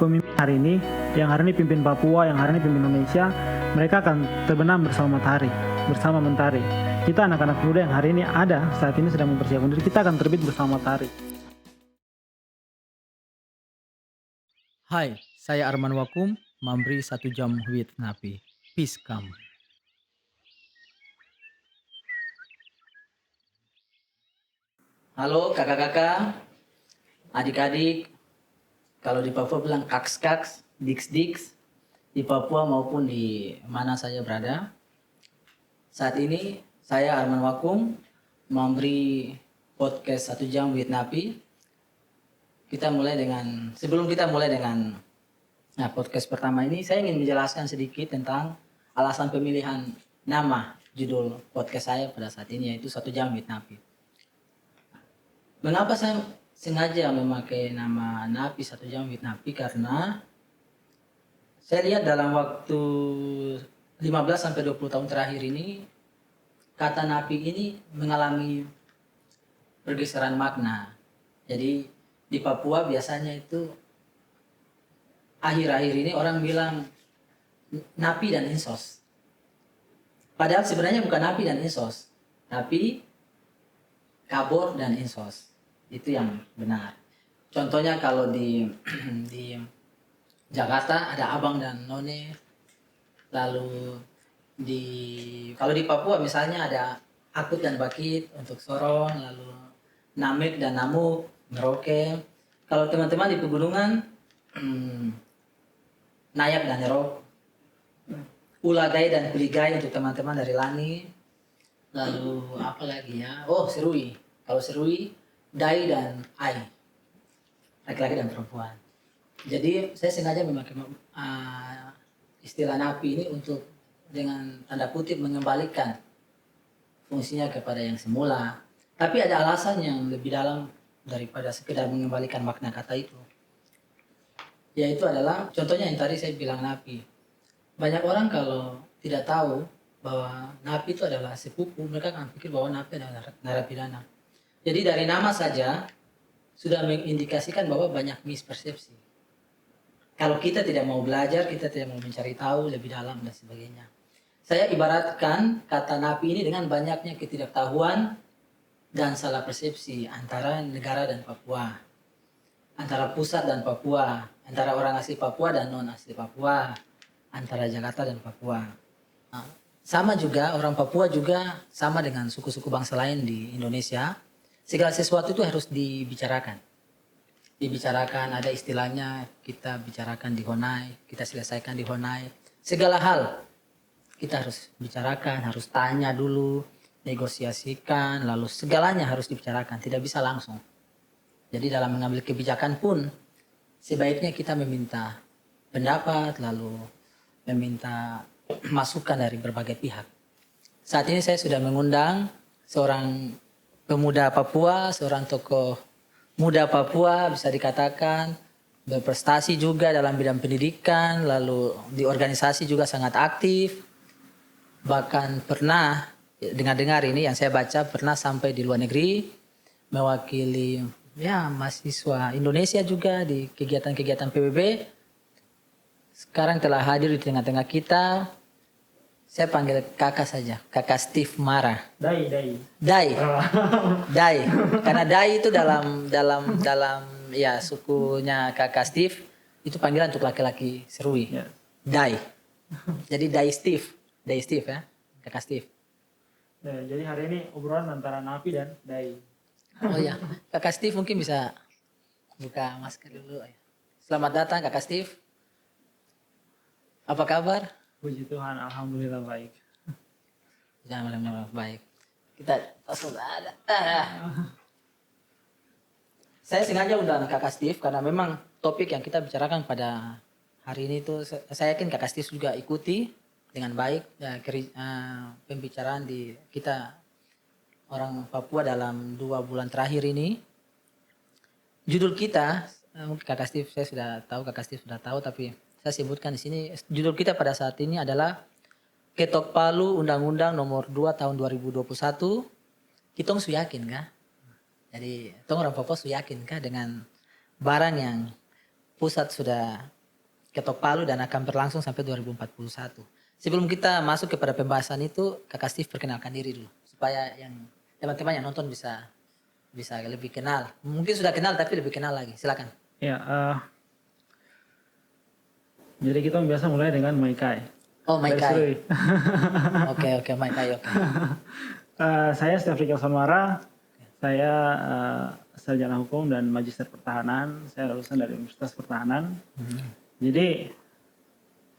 pemimpin hari ini, yang hari ini pimpin Papua, yang hari ini pimpin Indonesia, mereka akan terbenam bersama matahari, bersama mentari. Kita anak-anak muda yang hari ini ada, saat ini sedang mempersiapkan diri, kita akan terbit bersama matahari. Hai, saya Arman Wakum, Mamri 1 jam with Napi. Peace come. Halo kakak-kakak, adik-adik, kalau di Papua bilang kaks-kaks, diks-diks, di Papua maupun di mana saya berada. Saat ini saya Arman Wakum memberi podcast 1 jam with Napi. Sebelum kita mulai dengan podcast pertama ini, saya ingin menjelaskan sedikit tentang alasan pemilihan nama judul podcast saya pada saat ini, yaitu 1 jam with Napi. Mengapa saya sengaja memakai nama Napi 1 jam with Napi? Karena saya lihat dalam waktu 15-20 tahun terakhir ini, kata Napi ini mengalami pergeseran makna. Jadi di Papua biasanya itu akhir-akhir ini orang bilang Napi dan Insos. Padahal sebenarnya bukan Napi dan Insos, tapi Kabor dan Insos. Itu yang benar. Contohnya kalau di Jakarta ada Abang dan None. Lalu kalau di Papua misalnya ada Akut dan Bakit untuk Sorong, lalu Namek dan Namuk, Merauke. Kalau teman-teman di pegunungan Nayak dan Nerok. Ulagai dan Kuligai untuk teman-teman dari Lani. Lalu apa lagi ya? Oh, Serui. Kalau Serui Dai dan Ai, laki-laki dan perempuan. Jadi saya sengaja memakai istilah Napi ini untuk dengan tanda kutip mengembalikan fungsinya kepada yang semula. Tapi ada alasan yang lebih dalam daripada sekedar mengembalikan makna kata itu. Yaitu adalah contohnya yang tadi saya bilang Napi. Banyak orang kalau tidak tahu bahwa Napi itu adalah sepupu, mereka akan pikir bahwa Napi adalah narapidana. Jadi dari nama saja sudah mengindikasikan bahwa banyak mispersepsi. Kalau kita tidak mau belajar, kita tidak mau mencari tahu lebih dalam dan sebagainya. Saya ibaratkan kata Napi ini dengan banyaknya ketidaktahuan dan salah persepsi antara negara dan Papua. Antara pusat dan Papua, antara orang asli Papua dan non asli Papua, antara Jakarta dan Papua. Sama juga orang Papua juga sama dengan suku-suku bangsa lain di Indonesia. Segala sesuatu itu harus dibicarakan. Dibicarakan, ada istilahnya, kita bicarakan di Honai, kita selesaikan di Honai. Segala hal kita harus bicarakan, harus tanya dulu, negosiasikan, lalu segalanya harus dibicarakan, tidak bisa langsung. Jadi dalam mengambil kebijakan pun, sebaiknya kita meminta pendapat, lalu meminta masukan dari berbagai pihak. Saat ini saya sudah mengundang seorang pemuda Papua, seorang tokoh muda Papua bisa dikatakan, berprestasi juga dalam bidang pendidikan, lalu di organisasi juga sangat aktif. Bahkan pernah, dengar-dengar ini yang saya baca, pernah sampai di luar negeri, mewakili mahasiswa Indonesia juga di kegiatan-kegiatan PBB. Sekarang telah hadir di tengah-tengah kita. Saya panggil kakak saja, kakak Steve Mara. Dai. Dai. Karena Dai itu dalam ya sukunya kakak Steve itu panggilan untuk laki-laki Serui. Ya. Dai. Jadi Dai Steve ya, kakak Steve. Ya, jadi hari ini obrolan antara Napi dan Dai. Oh ya, kakak Steve mungkin bisa buka masker dulu. Selamat datang kakak Steve. Apa kabar? Puji Tuhan, alhamdulillah baik. Jangan baik. Kita langsung ada. Saya sengaja undang kakak Steve karena memang topik yang kita bicarakan pada hari ini itu saya yakin kakak Steve juga ikuti dengan baik pembicaraan di kita orang Papua dalam 2 bulan terakhir ini. Judul kita, mungkin kakak Steve kakak Steve sudah tahu, tapi saya sebutkan di sini, judul kita pada saat ini adalah Ketok Palu Undang-Undang Nomor 2 Tahun 2021. Kitong su yakin kah? Jadi, tong orang Papua su yakin kah dengan barang yang pusat sudah ketok palu dan akan berlangsung sampai 2041. Sebelum kita masuk kepada pembahasan itu, Kakak Steve perkenalkan diri dulu supaya yang teman-teman yang nonton bisa lebih kenal. Mungkin sudah kenal tapi lebih kenal lagi. Silakan. Ya, jadi kita biasa mulai dengan Maikai. Oh, Dari Maikai. Serui. Oke, Maikai. Oke. Saya Steve Rical Sonwara. Saya sarjana hukum dan magister pertahanan. Saya lulusan dari Universitas Pertahanan. Jadi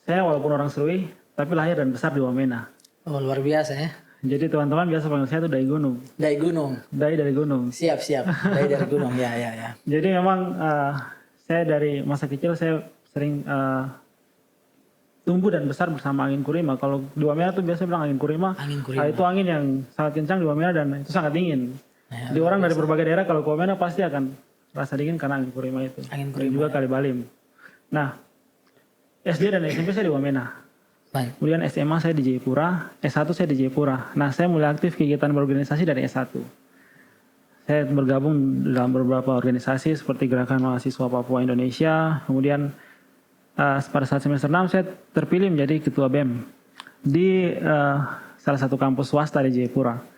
saya walaupun orang Serui, tapi lahir dan besar di Wamena. Oh, luar biasa ya. Jadi teman-teman biasa panggil saya itu Dai Gunung. Dari gunung. Dai dari gunung. Siap. Dari gunung. Ya. Jadi memang saya dari masa kecil saya sering tumbuh dan besar bersama angin kurima. Kalau di Wamena tuh biasa bilang angin kurima. Angin kurima. Itu angin yang sangat kencang di Wamena dan itu sangat dingin. Ya, Di orang dari berbagai daerah kalau ke Wamena pasti akan rasa dingin karena angin kurima itu. Angin Dan kurima, juga Kali Balim. Nah, SD dan SMP saya di Wamena. Baik. Kemudian SMA saya di Jayapura, S1 saya di Jayapura. Nah, saya mulai aktif kegiatan berorganisasi dari S1. Saya bergabung dalam beberapa organisasi seperti Gerakan Mahasiswa Papua Indonesia. Kemudian pada saat semester 6 saya terpilih menjadi ketua BEM di salah satu kampus swasta di Jayapura.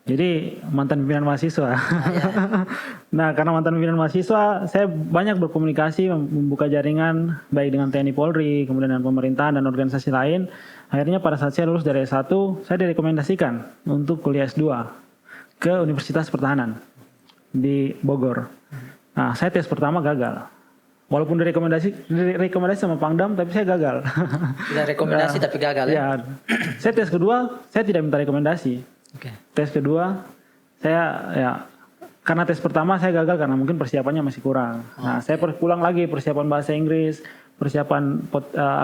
Jadi mantan pimpinan mahasiswa. Nah, karena mantan pimpinan mahasiswa, saya banyak berkomunikasi, membuka jaringan baik dengan TNI Polri, kemudian dengan pemerintahan dan organisasi lain. Akhirnya pada saat saya lulus dari S1, saya direkomendasikan untuk kuliah S2 ke Universitas Pertahanan di Bogor. Nah, saya tes pertama gagal. Walaupun direkomendasi sama Pangdam, tapi saya gagal. Tidak rekomendasi tapi gagal ya. Ya, saya tes kedua, saya tidak minta rekomendasi. Oke. Tes kedua, saya karena tes pertama saya gagal karena mungkin persiapannya masih kurang. Nah, saya pulang lagi persiapan bahasa Inggris, persiapan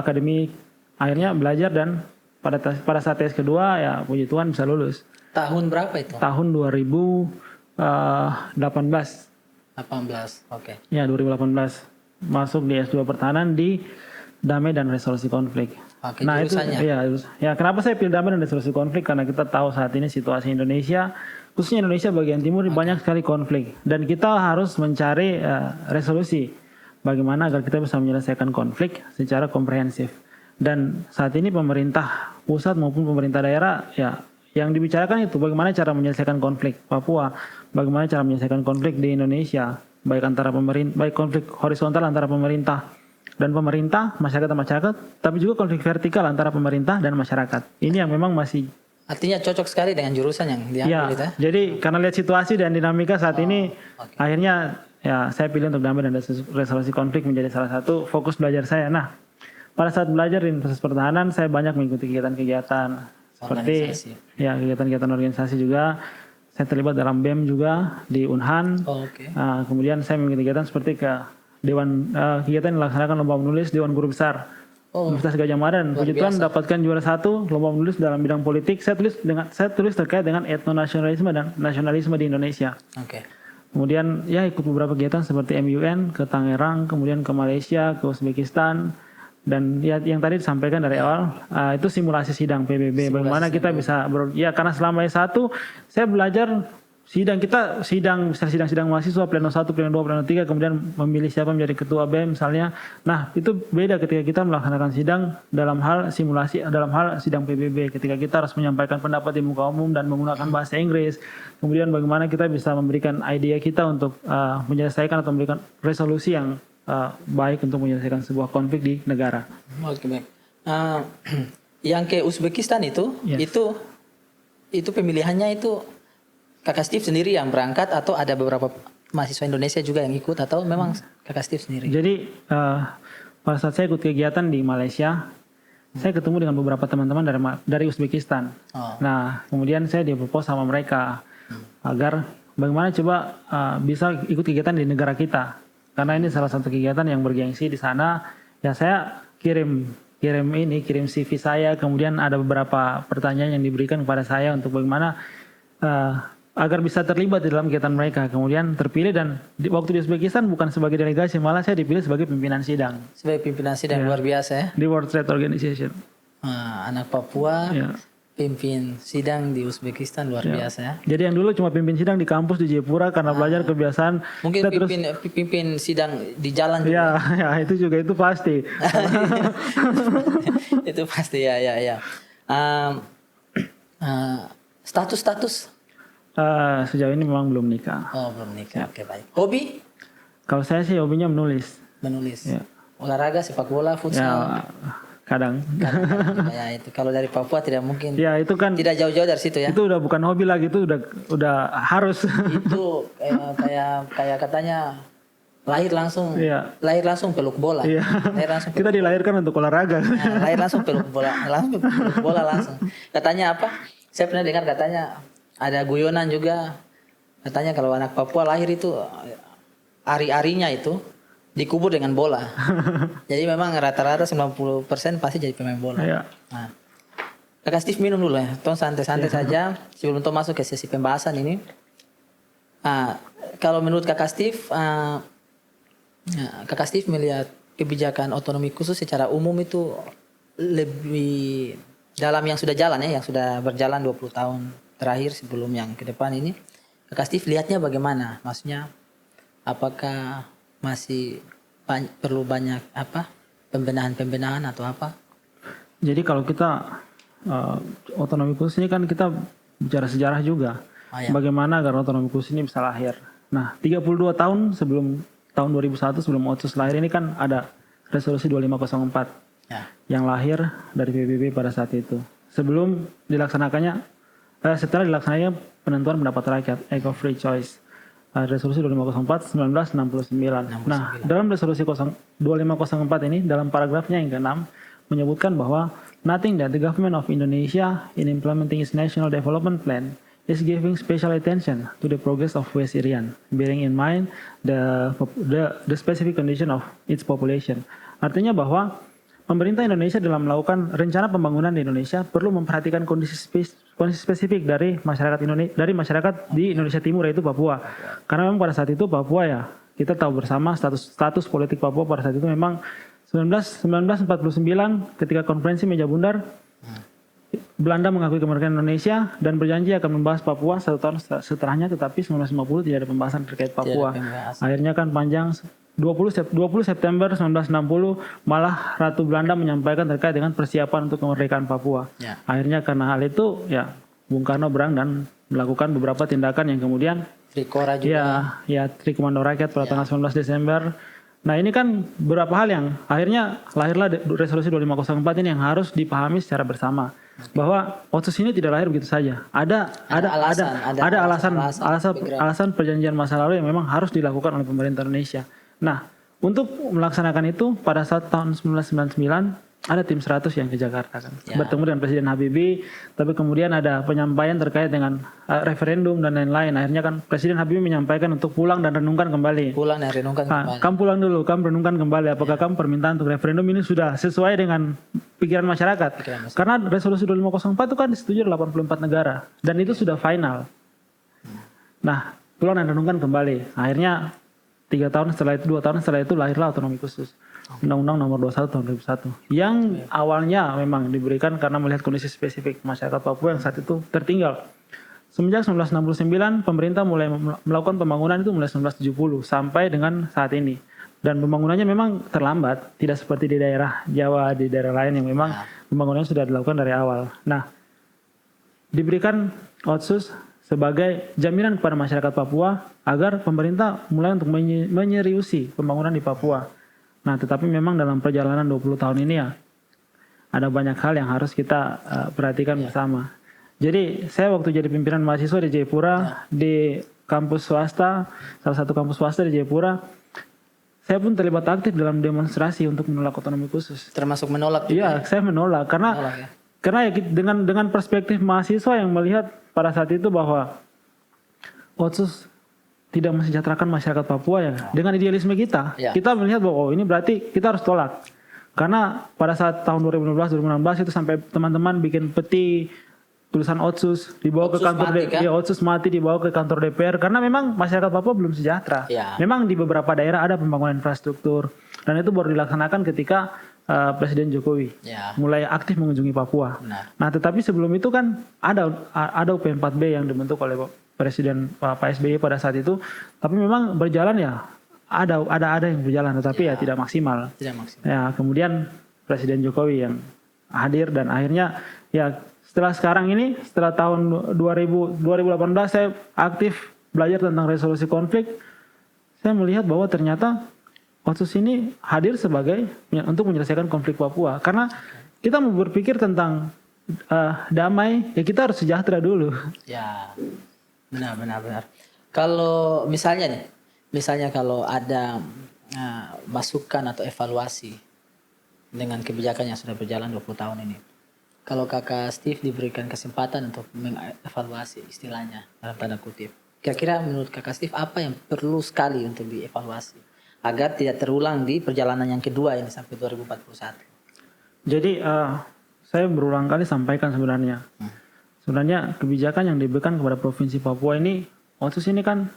akademik, akhirnya belajar dan pada saat tes kedua ya puji Tuhan bisa lulus. Tahun berapa itu? Tahun 2018. 18. Oke. Ya, 2018. Masuk di S2 Pertahanan di Damai dan Resolusi Konflik. Oke, Nah itu jurusannya. ya kenapa saya pilih damai dan resolusi konflik, karena kita tahu saat ini situasi Indonesia, khususnya Indonesia bagian timur banyak sekali konflik dan kita harus mencari resolusi bagaimana agar kita bisa menyelesaikan konflik secara komprehensif. Dan saat ini pemerintah pusat maupun pemerintah daerah ya yang dibicarakan itu bagaimana cara menyelesaikan konflik Papua, bagaimana cara menyelesaikan konflik di Indonesia, baik konflik horizontal antara pemerintah dan pemerintah, masyarakat, tapi juga konflik vertikal antara pemerintah dan masyarakat. Ini yang memang masih Artinya cocok sekali dengan jurusan yang diambil ya, itu ya. jadi karena lihat situasi dan dinamika saat ini, oke. akhirnya ya saya pilih untuk damai dan resolusi konflik menjadi salah satu fokus belajar saya. Nah, pada saat belajar di Universitas Pertahanan, saya banyak mengikuti kegiatan-kegiatan seperti Organisasi. ya kegiatan-kegiatan organisasi juga. Saya terlibat dalam BEM juga di Unhan. Oh, oke. Kemudian saya mengikuti kegiatan seperti kegiatan yang dilaksanakan lomba menulis Dewan Guru Besar Universitas Gadjah Mada, dan puji Tuhan mendapatkan juara 1 lomba menulis dalam bidang politik. Saya tulis terkait dengan etnonasionalisme dan nasionalisme di Indonesia. Oke. Kemudian ya ikut beberapa kegiatan seperti MUN ke Tangerang, kemudian ke Malaysia, ke Uzbekistan, dan ya yang tadi disampaikan dari awal itu simulasi sidang PBB. Bagaimana kita bisa karena selama S1 saya belajar sidang mahasiswa pleno 1, pleno 2, pleno 3, kemudian memilih siapa menjadi ketua BEM misalnya. Nah, itu beda ketika kita melaksanakan sidang dalam hal simulasi, dalam hal sidang PBB, ketika kita harus menyampaikan pendapat di muka umum dan menggunakan bahasa Inggris. Kemudian bagaimana kita bisa memberikan ide kita untuk menyelesaikan atau memberikan resolusi yang baik untuk menyelesaikan sebuah konflik di negara. Oke, baik. Yang ke Uzbekistan itu, Yes. itu pemilihannya itu Kakak Steve sendiri yang berangkat atau ada beberapa mahasiswa Indonesia juga yang ikut atau memang Kakak Steve sendiri? Jadi pada saat saya ikut kegiatan di Malaysia, saya ketemu dengan beberapa teman-teman dari Uzbekistan. Oh. Nah, kemudian saya propose sama mereka agar bagaimana coba bisa ikut kegiatan di negara kita, karena ini salah satu kegiatan yang bergengsi di sana. Ya saya kirim CV saya, kemudian ada beberapa pertanyaan yang diberikan kepada saya untuk bagaimana agar bisa terlibat di dalam kegiatan mereka. Kemudian terpilih dan waktu di Uzbekistan bukan sebagai delegasi, malah saya dipilih sebagai pimpinan sidang Sebagai pimpinan sidang luar biasa ya. di World Trade Organization. Anak Papua Ya. pimpin sidang di Uzbekistan luar biasa ya. Jadi yang dulu cuma pimpin sidang di kampus di Jayapura karena belajar kebiasaan. Mungkin kita terus pimpin sidang di jalan juga. ya, ya itu juga itu pasti. Itu pasti ya. Status. Sejauh ini memang belum nikah. Oh belum nikah. Oke baik. Hobi? Kalau saya sih hobinya menulis. Menulis. Ya. Olahraga, sepak bola, futsal. Ya, kadang. Ya itu kalau dari Papua tidak mungkin. Ya itu kan. Tidak jauh-jauh dari situ ya. Itu udah bukan hobi lagi, itu udah harus. Itu kayak katanya lahir langsung peluk bola. Iya. Lahir langsung peluk. Kita dilahirkan untuk olahraga. Nah, lahir langsung peluk bola langsung. Katanya apa? Saya pernah dengar katanya ada guyonan juga. Katanya kalau anak Papua lahir itu ari-arinya itu dikubur dengan bola. Jadi memang rata-rata 90% pasti jadi pemain bola. Iya. Nah, Kakak Steve minum dulu ya. Tong santai-santai saja sebelum Tong masuk ke sesi pembahasan ini. Kalau menurut Kakak Steve, Kakak Steve melihat kebijakan otonomi khusus secara umum itu lebih dalam yang sudah jalan ya, yang sudah berjalan 20 tahun terakhir sebelum yang ke depan ini. Kakak Steve lihatnya bagaimana? Maksudnya apakah masih perlu banyak pembenahan atau apa? Jadi kalau kita otonomi khusus ini kan kita bicara sejarah juga. Ya. Bagaimana agar otonomi khusus ini bisa lahir. Nah 32 tahun sebelum tahun 2001 sebelum Otsus lahir ini kan ada resolusi 2504 ya. Yang lahir dari PBB pada saat itu. Sebelum dilaksanakannya, setelah dilaksanakannya penentuan pendapat rakyat, Act of Free Choice. Resolusi 2504 1969. Nah, dalam resolusi 2504 ini dalam paragrafnya yang ke-6 menyebutkan bahwa nothing that the government of Indonesia in implementing its national development plan is giving special attention to the progress of West Irian, bearing in mind the specific condition of its population. Artinya bahwa pemerintah Indonesia dalam melakukan rencana pembangunan di Indonesia perlu memperhatikan kondisi spesifik dari masyarakat di Indonesia Timur, yaitu Papua. Karena memang pada saat itu Papua ya, kita tahu bersama status politik Papua pada saat itu memang 1949 ketika konferensi Meja Bundar, Belanda mengakui kemerdekaan Indonesia dan berjanji akan membahas Papua 1 tahun setelahnya, tetapi 1950 tidak ada pembahasan terkait Papua. Akhirnya kan panjang 20 September 1960 malah Ratu Belanda menyampaikan terkait dengan persiapan untuk kemerdekaan Papua. Ya. Akhirnya karena hal itu ya Bung Karno berang dan melakukan beberapa tindakan yang kemudian Trikora juga. Ya Tri Komando Rakyat pada tanggal 19 Desember. Nah ini kan beberapa hal yang akhirnya lahirlah resolusi 2504 ini yang harus dipahami secara bersama. Bahwa Otsus ini tidak lahir begitu saja. Ada alasan perjanjian masa lalu yang memang harus dilakukan oleh pemerintah Indonesia. Nah, untuk melaksanakan itu pada saat tahun 1999 ada tim 100 yang ke Jakarta kan. Ya. Bertemu dengan Presiden Habibie, tapi kemudian ada penyampaian terkait dengan referendum dan lain-lain. Akhirnya kan Presiden Habibie menyampaikan untuk pulang dan renungkan kembali. Pulang dan renungkan kembali. Kamu pulang dulu, kamu renungkan kembali apakah kamu permintaan untuk referendum ini sudah sesuai dengan pikiran masyarakat. Karena resolusi 2504 itu kan disetujui oleh 84 negara dan itu sudah final. Nah, pulang dan renungkan kembali. Akhirnya 2 tahun setelah itu lahirlah otonomi khusus. Undang-Undang Nomor 21 Tahun 2001 yang awalnya memang diberikan karena melihat kondisi spesifik masyarakat Papua yang saat itu tertinggal. Semenjak 1969 pemerintah mulai melakukan pembangunan itu mulai 1970 sampai dengan saat ini. Dan pembangunannya memang terlambat, tidak seperti di daerah Jawa, di daerah lain yang memang pembangunannya sudah dilakukan dari awal. Nah, diberikan Otsus sebagai jaminan kepada masyarakat Papua agar pemerintah mulai untuk menyeriusi pembangunan di Papua. Nah, tetapi memang dalam perjalanan 20 tahun ini ya, ada banyak hal yang harus kita perhatikan bersama. Jadi, saya waktu jadi pimpinan mahasiswa di Jayapura, di kampus swasta, salah satu kampus swasta di Jayapura, saya pun terlibat aktif dalam demonstrasi untuk menolak otonomi khusus. Termasuk menolak juga? Iya, saya menolak. Karena ya, dengan perspektif mahasiswa yang melihat pada saat itu bahwa Otsus tidak mensejahterakan masyarakat Papua ya. Dengan idealisme kita melihat bahwa ini berarti kita harus tolak. Karena pada saat tahun 2015-2016 itu sampai teman-teman bikin peti tulisan Otsus dibawa ke kantor Otsus mati dibawa ke kantor DPR karena memang masyarakat Papua belum sejahtera. Ya. Memang di beberapa daerah ada pembangunan infrastruktur dan itu baru dilaksanakan ketika Presiden Jokowi Ya, mulai aktif mengunjungi Papua. benar. Nah, tetapi sebelum itu kan ada UP4B yang dibentuk oleh Presiden Pak SBY pada saat itu, tapi memang berjalan ya ada yang berjalan, tetapi ya tidak maksimal. Tidak maksimal. Ya, kemudian Presiden Jokowi yang hadir dan akhirnya ya setelah sekarang ini, setelah tahun 2018 saya aktif belajar tentang resolusi konflik, saya melihat bahwa ternyata Otsus ini hadir sebagai untuk menyelesaikan konflik Papua. Karena kita mau berpikir tentang damai, ya kita harus sejahtera dulu. Ya, benar. Kalau misalnya kalau ada masukan atau evaluasi dengan kebijakan yang sudah berjalan 20 tahun ini. Kalau kakak Steve diberikan kesempatan untuk mengevaluasi istilahnya dalam tanda kutip. Kira-kira menurut kakak Steve apa yang perlu sekali untuk dievaluasi agar tidak terulang di perjalanan yang kedua ini sampai 2041? Jadi saya berulang kali sampaikan sebenarnya. Sebenarnya kebijakan yang diberikan kepada Provinsi Papua ini, Otsus ini kan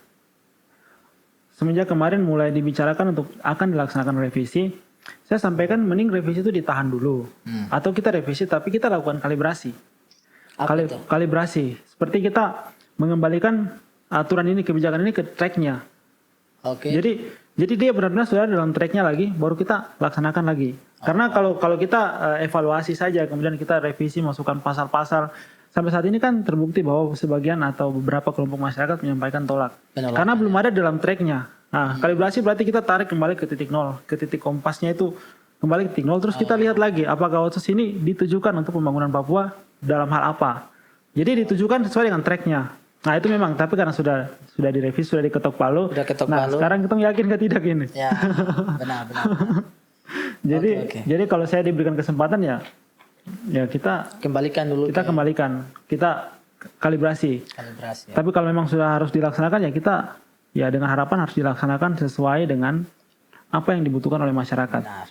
semenjak kemarin mulai dibicarakan untuk akan dilaksanakan revisi. Saya sampaikan mending revisi itu ditahan dulu. Atau kita revisi tapi kita lakukan kalibrasi. Apa itu? Kalibrasi. Seperti kita mengembalikan aturan ini, kebijakan ini ke tracknya. Oke. Jadi dia benar-benar sudah dalam tracknya lagi, baru kita laksanakan lagi. Karena kalau kita evaluasi saja, kemudian kita revisi, masukkan pasal-pasal, sampai saat ini kan terbukti bahwa sebagian atau beberapa kelompok masyarakat menyampaikan tolak. Penolakan. Karena belum ada dalam tracknya. Nah, kalibrasi berarti kita tarik kembali ke titik nol, ke titik kompasnya itu kembali ke titik nol. Terus kita lihat lagi apakah Otsus ini ditujukan untuk pembangunan Papua dalam hal apa. Jadi ditujukan sesuai dengan tracknya. Nah itu memang, tapi karena sudah direvisi, sudah diketok palu. Sudah ketok Nah palu. sekarang kita yakin ke tidak ini. Ya, benar. Jadi kalau saya diberikan kesempatan ya kita Kembalikan dulu kembalikan, kita kalibrasi. kalibrasi. Ya. Tapi kalau memang sudah harus dilaksanakan ya kita ya dengan harapan harus dilaksanakan sesuai dengan apa yang dibutuhkan oleh masyarakat. Benar.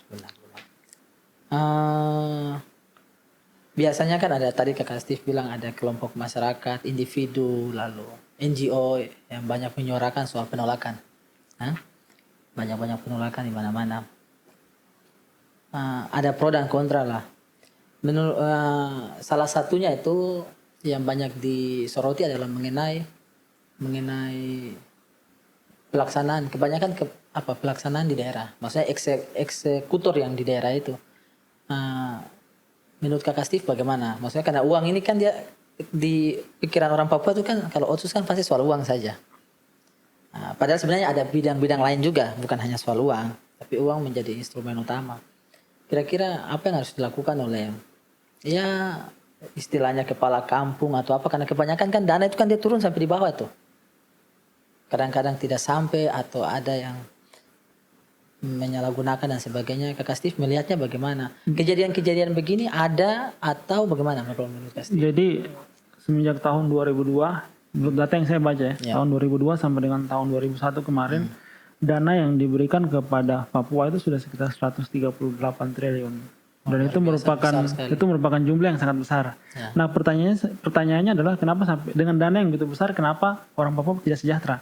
Biasanya kan ada tadi kakak Steve bilang ada kelompok masyarakat, individu, lalu NGO yang banyak menyuarakan soal penolakan. Banyak penolakan di mana-mana. Ada pro dan kontra lah. Menurut salah satunya itu yang banyak disoroti adalah mengenai pelaksanaan, kebanyakan pelaksanaan di daerah. Maksudnya eksekutor yang di daerah itu. Menurut kakak Steve bagaimana? Maksudnya karena uang ini kan dia di pikiran orang Papua itu kan kalau Otsus kan pasti soal uang saja. Padahal sebenarnya ada bidang-bidang lain juga, bukan hanya soal uang, tapi uang menjadi instrumen utama. Kira-kira apa yang harus dilakukan oleh ya istilahnya kepala kampung atau apa, karena kebanyakan kan dana itu kan dia turun sampai di bawah tuh. Kadang-kadang tidak sampai atau ada yang menyalahgunakan dan sebagainya. Kakak Steve melihatnya bagaimana? Kejadian-kejadian begini ada atau bagaimana menurut Kakak Steve? Jadi semenjak tahun 2002, menurut data yang saya baca ya, tahun 2002 sampai dengan tahun 2001 kemarin, dana yang diberikan kepada Papua itu sudah sekitar 138 triliun. Dan itu merupakan jumlah yang sangat besar. Ya. Nah, pertanyaannya adalah kenapa sampai dengan dana yang begitu besar kenapa orang Papua tidak sejahtera?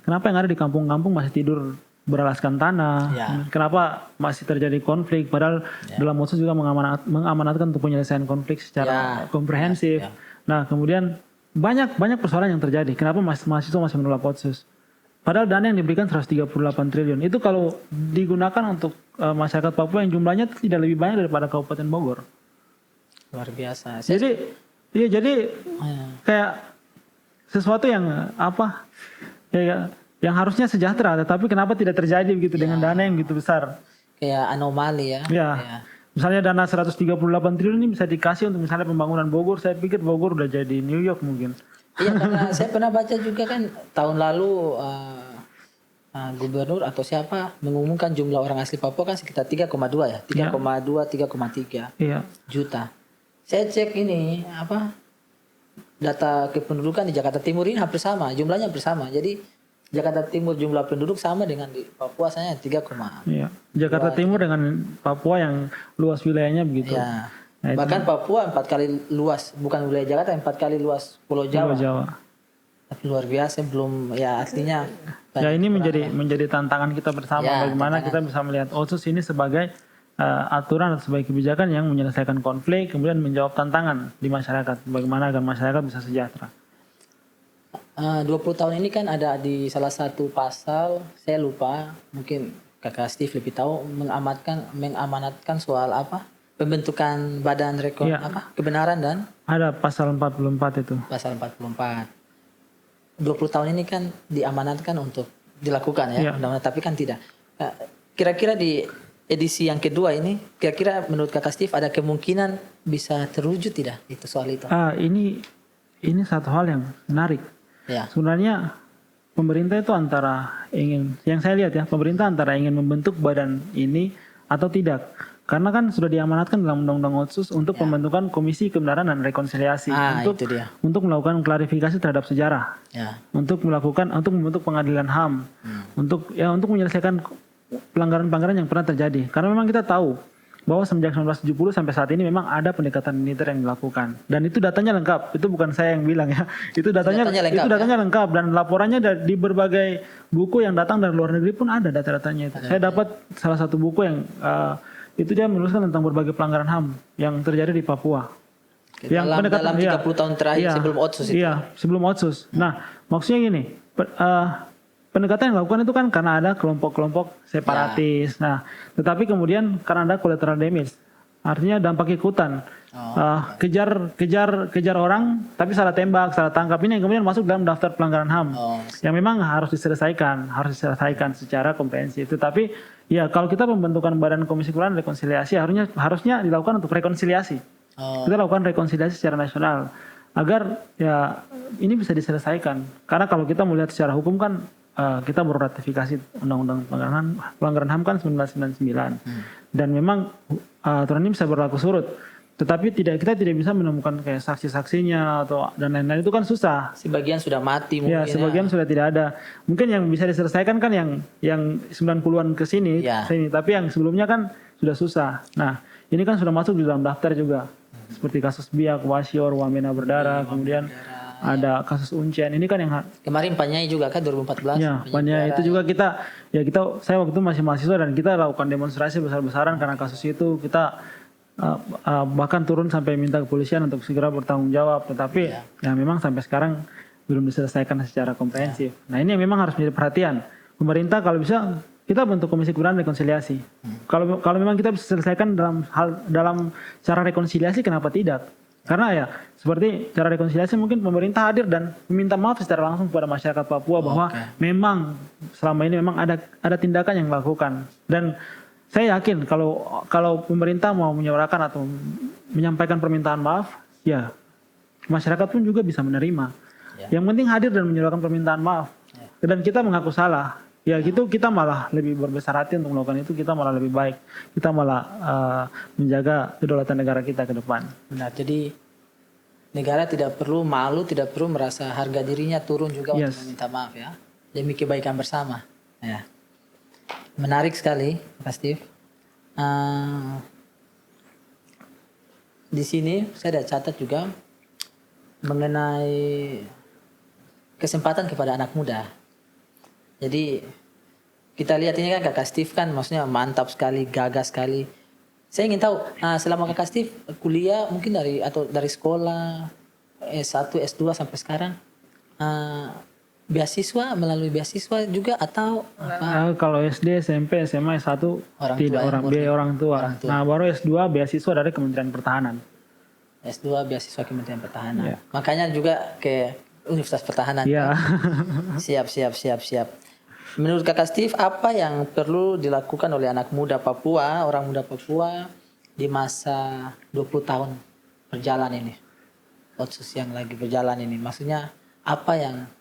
Kenapa yang ada di kampung-kampung masih tidur beralaskan tanah? Ya. Kenapa masih terjadi konflik? Padahal dalam Otsus juga mengamanatkan untuk penyelesaian konflik secara komprehensif. Nah, kemudian banyak persoalan yang terjadi. Kenapa mahasiswa masih menolak Otsus? Padahal dana yang diberikan 138 triliun. Itu kalau digunakan untuk masyarakat Papua yang jumlahnya tidak lebih banyak daripada Kabupaten Bogor. Luar biasa. Jadi kayak sesuatu yang yang harusnya sejahtera, tetapi kenapa tidak terjadi begitu dengan dana yang gitu besar? Kayak anomali ya. Ya. Misalnya dana 138 triliun ini bisa dikasih untuk misalnya pembangunan Bogor. Saya pikir Bogor udah jadi New York mungkin. Iya, karena saya pernah baca juga kan tahun lalu gubernur atau siapa mengumumkan jumlah orang asli Papua kan sekitar 3,2 ya. 3,3 juta. Saya cek ini data kependudukan di Jakarta Timur ini hampir sama, jumlahnya hampir sama. Jadi Jakarta Timur jumlah penduduk sama dengan di Papua saya 3, iya. Jakarta Timur dengan Papua yang luas wilayahnya begitu. Ya. Nah, bahkan Papua 4 kali luas, bukan wilayah Jakarta, 4 kali luas Pulau Jawa. Tapi luar biasa belum ya aslinya. Ya ini menjadi tantangan kita bersama bagaimana kita bisa melihat Otsus ini sebagai aturan atau sebagai kebijakan yang menyelesaikan konflik, kemudian menjawab tantangan di masyarakat, bagaimana agar masyarakat bisa sejahtera. 20 tahun ini kan ada di salah satu pasal, saya lupa, mungkin Kakak Steve lebih tahu, mengamanatkan soal apa? Pembentukan badan Iya. kebenaran dan Ada pasal 44 itu. pasal 44. 20 tahun ini kan diamanatkan untuk dilakukan ya, Iya. undang-undang, tapi kan tidak. Nah, kira-kira di edisi yang kedua ini, kira-kira menurut Kakak Steve ada kemungkinan bisa terwujud tidak itu soal itu? Ini satu hal yang menarik. Ya. Sebenarnya pemerintah itu yang saya lihat ya, pemerintah antara ingin membentuk badan ini atau tidak. Karena kan sudah diamanatkan dalam Undang-Undang Otsus untuk pembentukan Komisi Kebenaran dan Rekonsiliasi Itu dia. untuk melakukan klarifikasi terhadap sejarah, Ya. untuk membentuk pengadilan HAM, untuk menyelesaikan pelanggaran-pelanggaran yang pernah terjadi. Karena memang kita tahu bahwa semenjak 1970 sampai saat ini memang ada pendekatan militer yang dilakukan, dan itu datanya lengkap. Itu bukan saya yang bilang ya, itu datanya lengkap, dan laporannya di berbagai buku yang datang dari luar negeri pun ada data-datanya itu. Saya dapat salah satu buku yang itu dia menuliskan tentang berbagai pelanggaran HAM yang terjadi di Papua. Dalam 30 tahun terakhir sebelum Otsus itu. Iya, sebelum Otsus. Nah, maksudnya gini, pendekatan yang dilakukan itu kan karena ada kelompok-kelompok separatis. Nah, tetapi kemudian karena ada collateral damage, artinya dampak ikutan. Kejar orang, tapi salah tembak, salah tangkap, ini yang kemudian masuk dalam daftar pelanggaran HAM, yang memang harus diselesaikan secara komprehensif. Tetapi ya kalau kita membentukkan badan Komisi Kebenaran dan Rekonsiliasi, harusnya dilakukan untuk rekonsiliasi. Kita lakukan rekonsiliasi secara nasional agar ya ini bisa diselesaikan. Karena kalau kita melihat secara hukum kan kita baru ratifikasi Undang-Undang pelanggaran HAM kan 1999, dan memang aturan ini bisa berlaku surut. Tetapi kita tidak bisa menemukan kayak saksi-saksinya dan lain-lain, itu kan susah. Sebagian sudah mati mungkin. Ya, sebagian sudah tidak ada. Mungkin yang bisa diselesaikan kan yang 90-an ke sini, tapi yang sebelumnya kan sudah susah. Nah, ini kan sudah masuk di dalam daftar juga. Seperti kasus Biak, Wasior, Wamena Berdarah, kemudian ada kasus Uncen. Ini kan yang kemarin Panyai juga kan 2014. Ya, Panyai itu juga saya waktu itu masih mahasiswa dan kita lakukan demonstrasi besar-besaran karena kasus itu. Kita bahkan turun sampai minta kepolisian untuk segera bertanggung jawab, tetapi ya memang sampai sekarang belum diselesaikan secara komprehensif. Nah, ini yang memang harus menjadi perhatian pemerintah. Kalau bisa kita bentuk Komisi Kebenaran dan Rekonsiliasi. Kalau memang kita bisa selesaikan dalam cara rekonsiliasi, kenapa tidak? Karena ya seperti cara rekonsiliasi mungkin pemerintah hadir dan meminta maaf secara langsung kepada masyarakat Papua bahwa memang selama ini memang ada tindakan yang dilakukan. Dan saya yakin kalau pemerintah mau menyuarakan atau menyampaikan permintaan maaf, ya masyarakat pun juga bisa menerima. Yang penting hadir dan menyuarakan permintaan maaf. Dan kita mengaku salah. Ya gitu, kita malah lebih berbesar hati untuk melakukan itu, kita malah lebih baik. Kita malah menjaga kedaulatan negara kita ke depan. Benar, jadi negara tidak perlu malu, tidak perlu merasa harga dirinya turun juga untuk meminta maaf ya. Demi kebaikan bersama. Ya. Menarik sekali, Pak Steve. Di sini saya ada catat juga mengenai kesempatan kepada anak muda. Jadi kita lihat ini kan Kakak Steve kan maksudnya mantap sekali, gagah sekali. Saya ingin tahu selama Kakak Steve kuliah mungkin dari sekolah S1, S2 sampai sekarang beasiswa, melalui beasiswa juga atau apa? Kalau SD, SMP, SMA, S1 biaya orang tua. Nah, baru S2 beasiswa dari Kementerian Pertahanan. S2 beasiswa Kementerian Pertahanan. Yeah. Makanya juga ke Universitas Pertahanan. Iya. Siap. Menurut Kakak Steve, apa yang perlu dilakukan oleh anak muda Papua, orang muda Papua di masa 20 tahun berjalan ini? Otsus yang lagi berjalan ini. Maksudnya apa yang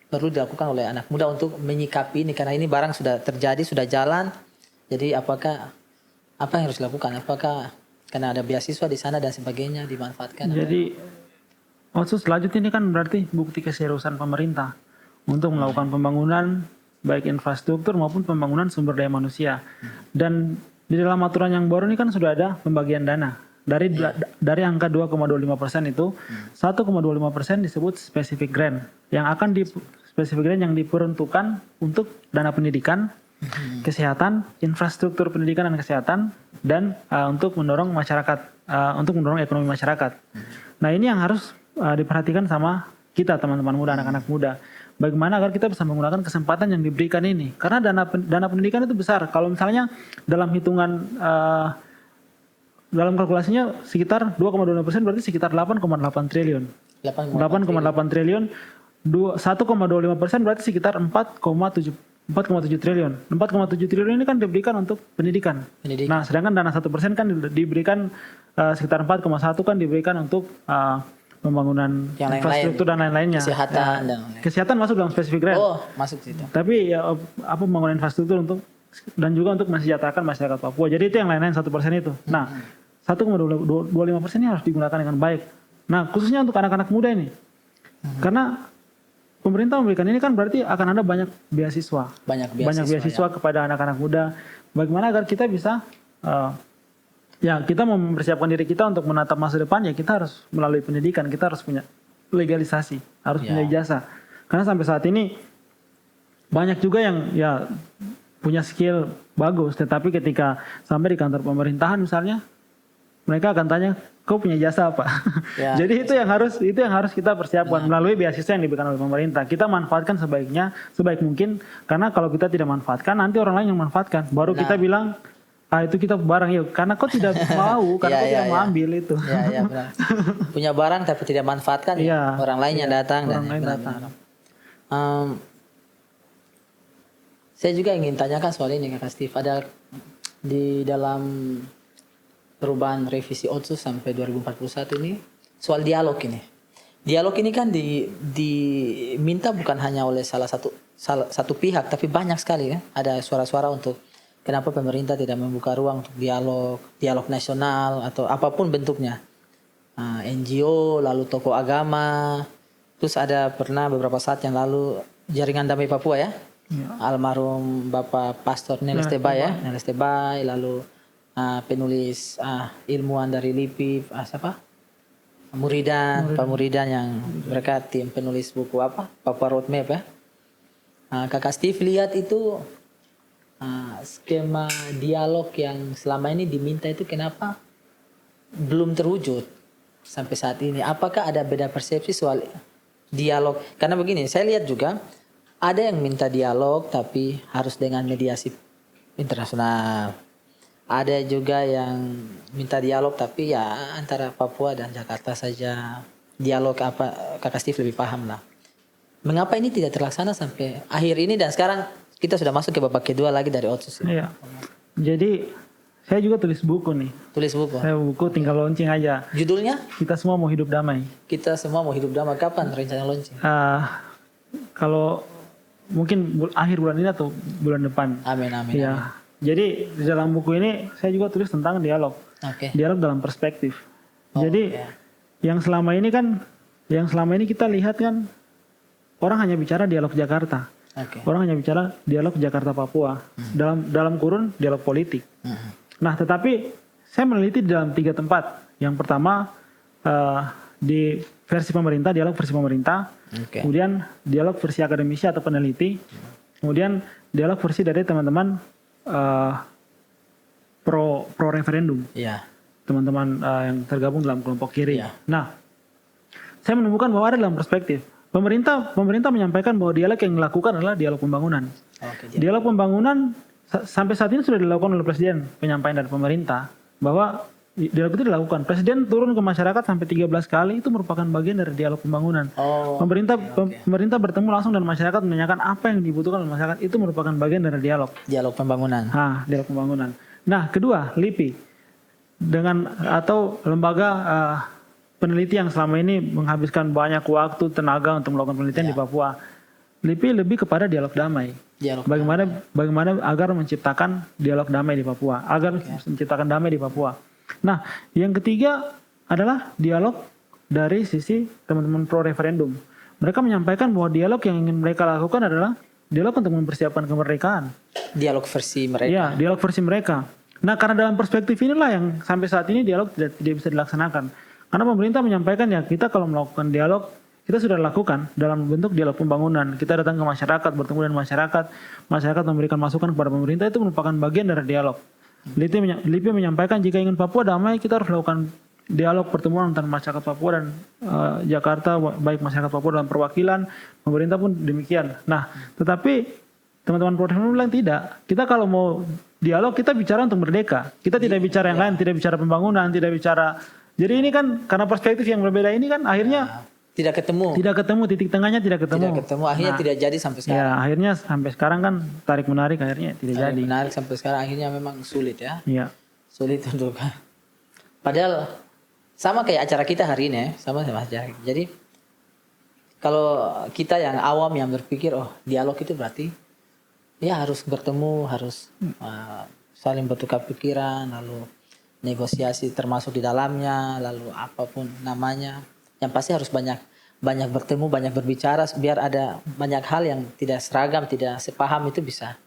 perlu dilakukan oleh anak muda untuk menyikapi ini? Karena ini barang sudah terjadi, sudah jalan. Jadi apa yang harus dilakukan? Apakah karena ada beasiswa di sana dan sebagainya dimanfaatkan? Jadi Otsus selanjutnya ini kan berarti bukti keseriusan pemerintah untuk melakukan pembangunan baik infrastruktur maupun pembangunan sumber daya manusia. Dan di dalam aturan yang baru ini kan sudah ada pembagian dana. Dari angka 2,25% itu 1,25% disebut specific grant yang diperuntukkan untuk dana pendidikan kesehatan, infrastruktur pendidikan dan kesehatan, dan untuk mendorong masyarakat, untuk mendorong ekonomi masyarakat. Nah ini yang harus diperhatikan sama kita teman-teman muda, anak-anak muda. Bagaimana agar kita bisa menggunakan kesempatan yang diberikan ini? Karena dana pendidikan itu besar. Kalau misalnya dalam hitungan dalam kalkulasinya sekitar 2,25% berarti sekitar 8,8 triliun. 8,8 triliun. 1,25% berarti sekitar 4,7 triliun. 4,7 triliun ini kan diberikan untuk pendidikan. Nah, sedangkan dana 1% kan diberikan sekitar 4,1 kan diberikan untuk pembangunan yang infrastruktur dan lain-lainnya. Kesehatan dan kesehatan masuk dalam spesifik grant. Oh, masuk situ. Tapi ya pembangunan infrastruktur untuk dan juga untuk mensejahterakan masyarakat Papua. Jadi itu yang lain-lain 1% itu. Nah, 1,25% ini harus digunakan dengan baik. Nah, khususnya untuk anak-anak muda ini. Karena pemerintah memberikan ini kan berarti akan ada banyak beasiswa. Banyak beasiswa kepada anak-anak muda. Bagaimana agar kita bisa ya kita mempersiapkan diri kita untuk menatap masa depan, ya kita harus melalui pendidikan, kita harus punya legalisasi, harus punya ijazah. Karena sampai saat ini banyak juga yang ya punya skill bagus, tetapi ketika sampai di kantor pemerintahan misalnya, mereka akan tanya, kau punya jasa apa? Ya, jadi itu yang harus kita persiapkan melalui beasiswa yang diberikan oleh pemerintah. Kita manfaatkan sebaik mungkin, karena kalau kita tidak manfaatkan, nanti orang lain yang manfaatkan. Baru kita bilang, itu kita barang yuk, karena kau tidak mau, karena kau tidak mau ambil itu. Ya, benar. Punya barang tapi tidak manfaatkan, orang lain yang datang. Saya juga ingin tanyakan soal ini Kak Steve. Ada di dalam perubahan revisi Otsus sampai 2041 ini soal dialog ini. Dialog ini kan diminta bukan hanya oleh salah satu pihak, tapi banyak sekali ya. Ada suara-suara untuk kenapa pemerintah tidak membuka ruang untuk dialog nasional atau apapun bentuknya. NGO, lalu tokoh agama, terus ada pernah beberapa saat yang lalu Jaringan Damai Papua ya. Almarhum Bapak Pastor Neles Tebay ya, Neles Tebay, lalu penulis ilmuwan dari LIPI, siapa? Pak Muridan yang mereka tim penulis buku Papua Roadmap ya. Kakak Steve lihat itu skema dialog yang selama ini diminta itu kenapa belum terwujud sampai saat ini? Apakah ada beda persepsi soal dialog? Karena begini, saya lihat juga ada yang minta dialog tapi harus dengan mediasi internasional. Ada juga yang minta dialog tapi ya antara Papua dan Jakarta saja. Dialog apa, Kakak Steve lebih paham lah. Mengapa ini tidak terlaksana sampai akhir ini dan sekarang kita sudah masuk ke babak kedua lagi dari Otsus. Iya. Jadi saya juga tulis buku nih. Tulis buku? Saya buku tinggal launching aja. Judulnya? Kita Semua Mau Hidup Damai. Kita Semua Mau Hidup Damai. Kapan rencana launching? Kalau mungkin akhir bulan ini atau bulan depan. Amin. Ya. Jadi di dalam buku ini saya juga tulis tentang dialog. Dialog dalam perspektif. Jadi yang selama ini kita lihat kan orang hanya bicara dialog Jakarta. Orang hanya bicara dialog Jakarta Papua. Dalam kurun dialog politik. Nah, tetapi saya meneliti di dalam 3 tempat. Yang pertama di versi pemerintah, dialog versi pemerintah. Kemudian dialog versi akademisi atau peneliti. Kemudian dialog versi dari teman-teman pro referendum. Teman-teman yang tergabung dalam kelompok kiri. Nah, saya menemukan bahwa ada dalam perspektif. Pemerintah menyampaikan bahwa dialog yang dilakukan adalah dialog pembangunan. Dialog pembangunan sampai saat ini sudah dilakukan oleh Presiden, penyampaian dari pemerintah bahwa dialog itu dilakukan. Presiden turun ke masyarakat sampai 13 kali, itu merupakan bagian dari dialog pembangunan. Pemerintah bertemu langsung dengan masyarakat, menanyakan apa yang dibutuhkan oleh masyarakat, itu merupakan bagian dari dialog. Dialog pembangunan. Dialog pembangunan. Nah, kedua, LIPI atau lembaga peneliti yang selama ini menghabiskan banyak waktu, tenaga untuk melakukan penelitian di Papua. LIPI lebih kepada dialog damai. Bagaimana agar menciptakan dialog damai di Papua, menciptakan damai di Papua. Nah, yang ketiga adalah dialog dari sisi teman-teman pro referendum. Mereka menyampaikan bahwa dialog yang ingin mereka lakukan adalah dialog untuk mempersiapkan kemerdekaan. Dialog versi mereka. Iya, dialog versi mereka. Nah, karena dalam perspektif inilah yang sampai saat ini dialog tidak bisa dilaksanakan. Karena pemerintah menyampaikan ya kita kalau melakukan dialog kita sudah lakukan dalam bentuk dialog pembangunan. Kita datang ke masyarakat, bertemu dengan masyarakat memberikan masukan kepada pemerintah, itu merupakan bagian dari dialog. LIPI menyampaikan jika ingin Papua damai, kita harus lakukan dialog pertemuan antara masyarakat Papua dan Jakarta, baik masyarakat Papua dalam perwakilan, pemerintah pun demikian. Nah, tetapi teman-teman Protestan bilang tidak. Kita kalau mau dialog, kita bicara untuk merdeka. Kita tidak bicara yang lain, tidak bicara pembangunan, tidak bicara. Jadi ini kan karena perspektif yang berbeda ini kan akhirnya tidak ketemu, titik tengahnya tidak ketemu. akhirnya tidak jadi sampai sekarang. Ya, akhirnya sampai sekarang kan tarik menarik akhirnya tidak jadi. Menarik sampai sekarang akhirnya memang sulit ya. Iya. Sulit untuk. Padahal sama kayak acara kita hari ini ya, sama acara. Jadi kalau kita yang awam yang berpikir dialog itu berarti ya harus bertemu, harus saling bertukar pikiran, lalu negosiasi termasuk di dalamnya, lalu apapun namanya, yang pasti harus banyak bertemu, banyak berbicara biar ada banyak hal yang tidak seragam, tidak sepaham itu bisa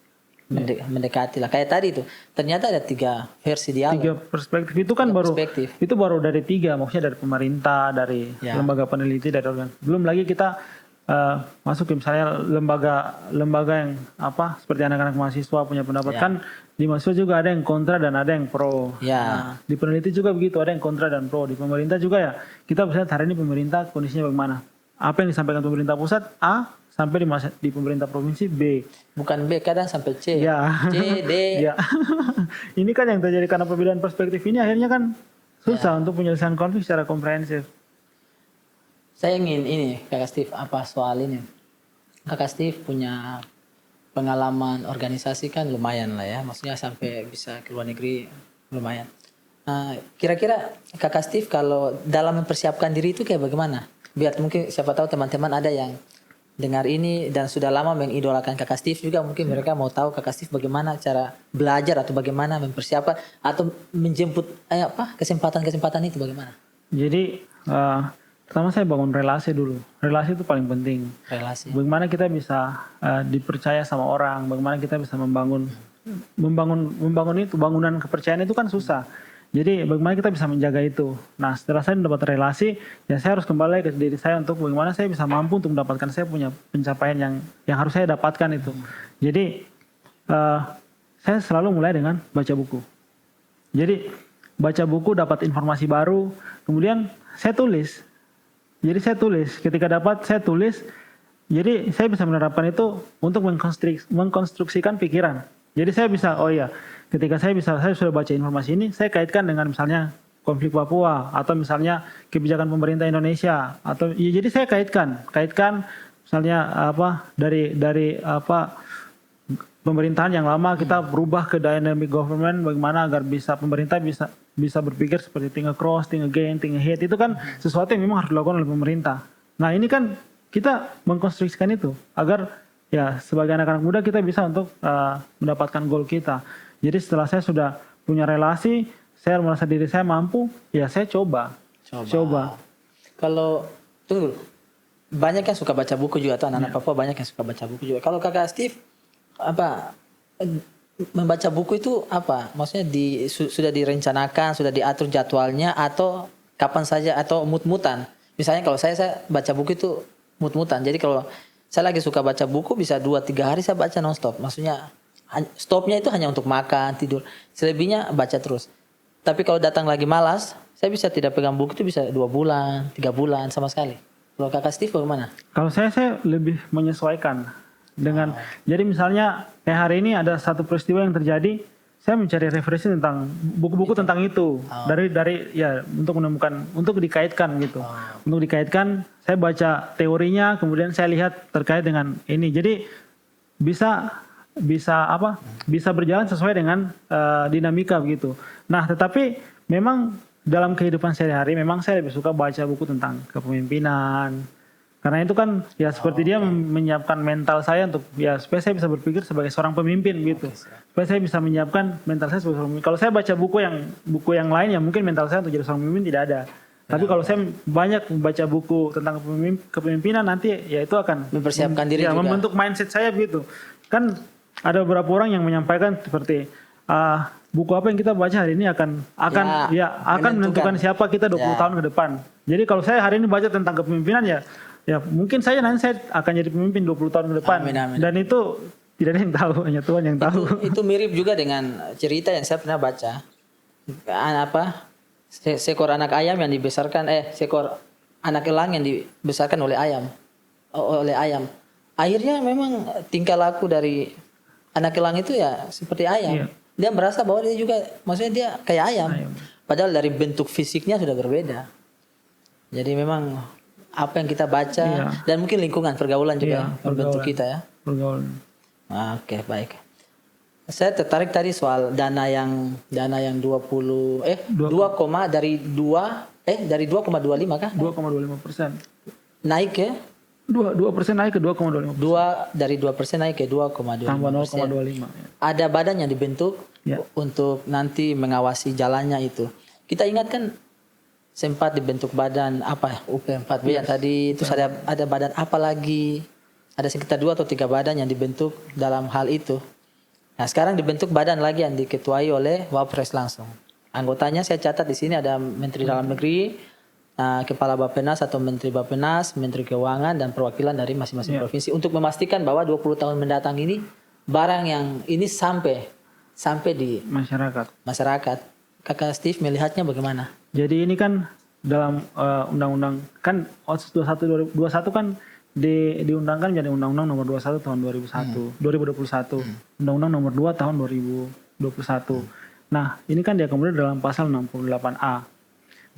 mendekati lah. Kayak tadi itu ternyata ada 3 versi dialog. 3 perspektif itu kan baru dari 3, maksudnya dari pemerintah, dari lembaga peneliti, dari organ. Belum lagi kita masuk ke misalnya lembaga yang seperti anak-anak mahasiswa punya pendapat kan di mahasiswa juga ada yang kontra dan ada yang pro. Nah, di peneliti juga begitu, ada yang kontra dan pro. Di pemerintah juga ya kita bisa lihat hari ini pemerintah kondisinya bagaimana. Apa yang disampaikan pemerintah pusat A sampai di pemerintah provinsi B. Bukan B, kadang sampai C. Ya. C, D. Ya. Ini kan yang terjadi karena perbedaan perspektif ini akhirnya kan susah untuk penyelesaian konflik secara komprehensif. Saya ingin ini Kakak Steve soal ini. Kakak Steve punya pengalaman organisasi kan lumayan lah ya. Maksudnya sampai bisa ke luar negeri lumayan. Kira-kira Kakak Steve kalau dalam mempersiapkan diri itu kayak bagaimana? Biar mungkin siapa tahu teman-teman ada yang dengar ini dan sudah lama mengidolakan Kakak Steve juga, mungkin mereka mau tahu Kakak Steve bagaimana cara belajar atau bagaimana mempersiapkan atau menjemput kesempatan-kesempatan itu bagaimana? Jadi pertama saya bangun relasi dulu. Relasi itu paling penting. Relasi. Bagaimana kita bisa dipercaya sama orang, bagaimana kita bisa membangun itu, bangunan kepercayaan itu kan susah. Jadi bagaimana kita bisa menjaga itu. Nah, setelah saya mendapat relasi, ya saya harus kembali ke diri saya untuk bagaimana saya bisa mampu untuk mendapatkan saya punya pencapaian yang harus saya dapatkan itu. Jadi saya selalu mulai dengan baca buku. Jadi baca buku, dapat informasi baru, kemudian saya tulis. Jadi saya tulis, ketika dapat saya tulis, jadi saya bisa menerapkan itu untuk mengkonstruksikan pikiran. Jadi saya bisa, ketika saya sudah baca informasi ini, saya kaitkan dengan misalnya konflik Papua, atau misalnya kebijakan pemerintah Indonesia, atau jadi saya kaitkan misalnya dari pemerintahan yang lama kita berubah ke dynamic government, bagaimana agar pemerintah bisa berpikir seperti think across, think again, think ahead. Itu kan sesuatu yang memang harus dilakukan oleh pemerintah. Nah, ini kan kita mengkonstruksikan itu agar ya sebagai anak-anak muda kita bisa untuk mendapatkan goal kita. Jadi setelah saya sudah punya relasi, saya merasa diri saya mampu, ya saya coba. Kalau tunggu, banyak yang suka baca buku juga, atau anak-anak Papua banyak yang suka baca buku juga. Kalau Kakak Steve membaca buku itu maksudnya sudah direncanakan, sudah diatur jadwalnya, atau kapan saja, atau mut-mutan? Misalnya kalau saya baca buku itu mut-mutan. Jadi kalau saya lagi suka baca buku, bisa 2-3 hari saya baca non-stop. Maksudnya stopnya itu hanya untuk makan, tidur. Selebihnya baca terus. Tapi kalau datang lagi malas, saya bisa tidak pegang buku itu bisa 2 bulan, 3 bulan sama sekali. Kalau Kakak Steve bagaimana? Kalau saya lebih menyesuaikan dengan, jadi misalnya kayak hari ini ada satu peristiwa yang terjadi, saya mencari referensi tentang buku-buku tentang itu dari ya untuk dikaitkan gitu. Untuk dikaitkan, saya baca teorinya, kemudian saya lihat terkait dengan ini. Jadi bisa berjalan sesuai dengan dinamika begitu. Nah, tetapi memang dalam kehidupan sehari-hari memang saya lebih suka baca buku tentang kepemimpinan. Karena itu kan ya seperti dia menyiapkan mental saya untuk ya supaya saya bisa berpikir sebagai seorang pemimpin gitu. Supaya saya bisa menyiapkan mental saya sebagai seorang pemimpin. Kalau saya baca buku yang lain ya mungkin mental saya untuk jadi seorang pemimpin tidak ada. Tapi kalau saya banyak membaca buku tentang kepemimpinan nanti ya itu akan mempersiapkan diri juga. Membentuk mindset saya begitu. Kan ada beberapa orang yang menyampaikan seperti buku apa yang kita baca hari ini akan menentukan siapa kita 20 tahun ke depan. Jadi kalau saya hari ini baca tentang kepemimpinan ya Ya mungkin saya nanti saya akan jadi pemimpin 20 tahun ke depan. Amin, amin. Dan itu tidak ada yang tahu, hanya Tuhan yang tahu. Itu mirip juga dengan cerita yang saya pernah baca. Seekor anak ayam yang dibesarkan, seekor anak elang yang dibesarkan oleh ayam. Akhirnya memang tingkah laku dari anak elang itu ya seperti ayam. Iya. Dia merasa bahwa dia juga, maksudnya dia kayak ayam. Padahal dari bentuk fisiknya sudah berbeda. Jadi memang apa yang kita baca dan mungkin lingkungan pergaulan juga membentuk kita ya. Pergaulan. Oke, baik. Saya tertarik tadi soal dana yang 2, dari 2,25 kah? 2,25%. Naik ya? 2% naik ke 2,25%. Dari 2% naik ke 2,25%. Tambah 0,25. Ya. Ada badan yang dibentuk untuk nanti mengawasi jalannya itu. Kita ingat kan sempat dibentuk badan UP4B yang tadi itu ada badan apa lagi? Ada sekitar 2 atau 3 badan yang dibentuk dalam hal itu. Nah, sekarang dibentuk badan lagi yang diketuai oleh Wapres langsung. Anggotanya saya catat di sini ada Menteri Dalam Negeri, Kepala Bappenas atau Menteri Bappenas, Menteri Keuangan dan perwakilan dari masing-masing provinsi untuk memastikan bahwa 20 tahun mendatang ini barang yang ini sampai di masyarakat. Kakak Steve melihatnya bagaimana? Jadi ini kan dalam undang-undang kan OTS 21 kan diundangkan menjadi Undang-Undang Nomor 21 tahun 2021, Undang-Undang Nomor 2 tahun 2021. Nah, ini kan diakomodir dalam pasal 68A.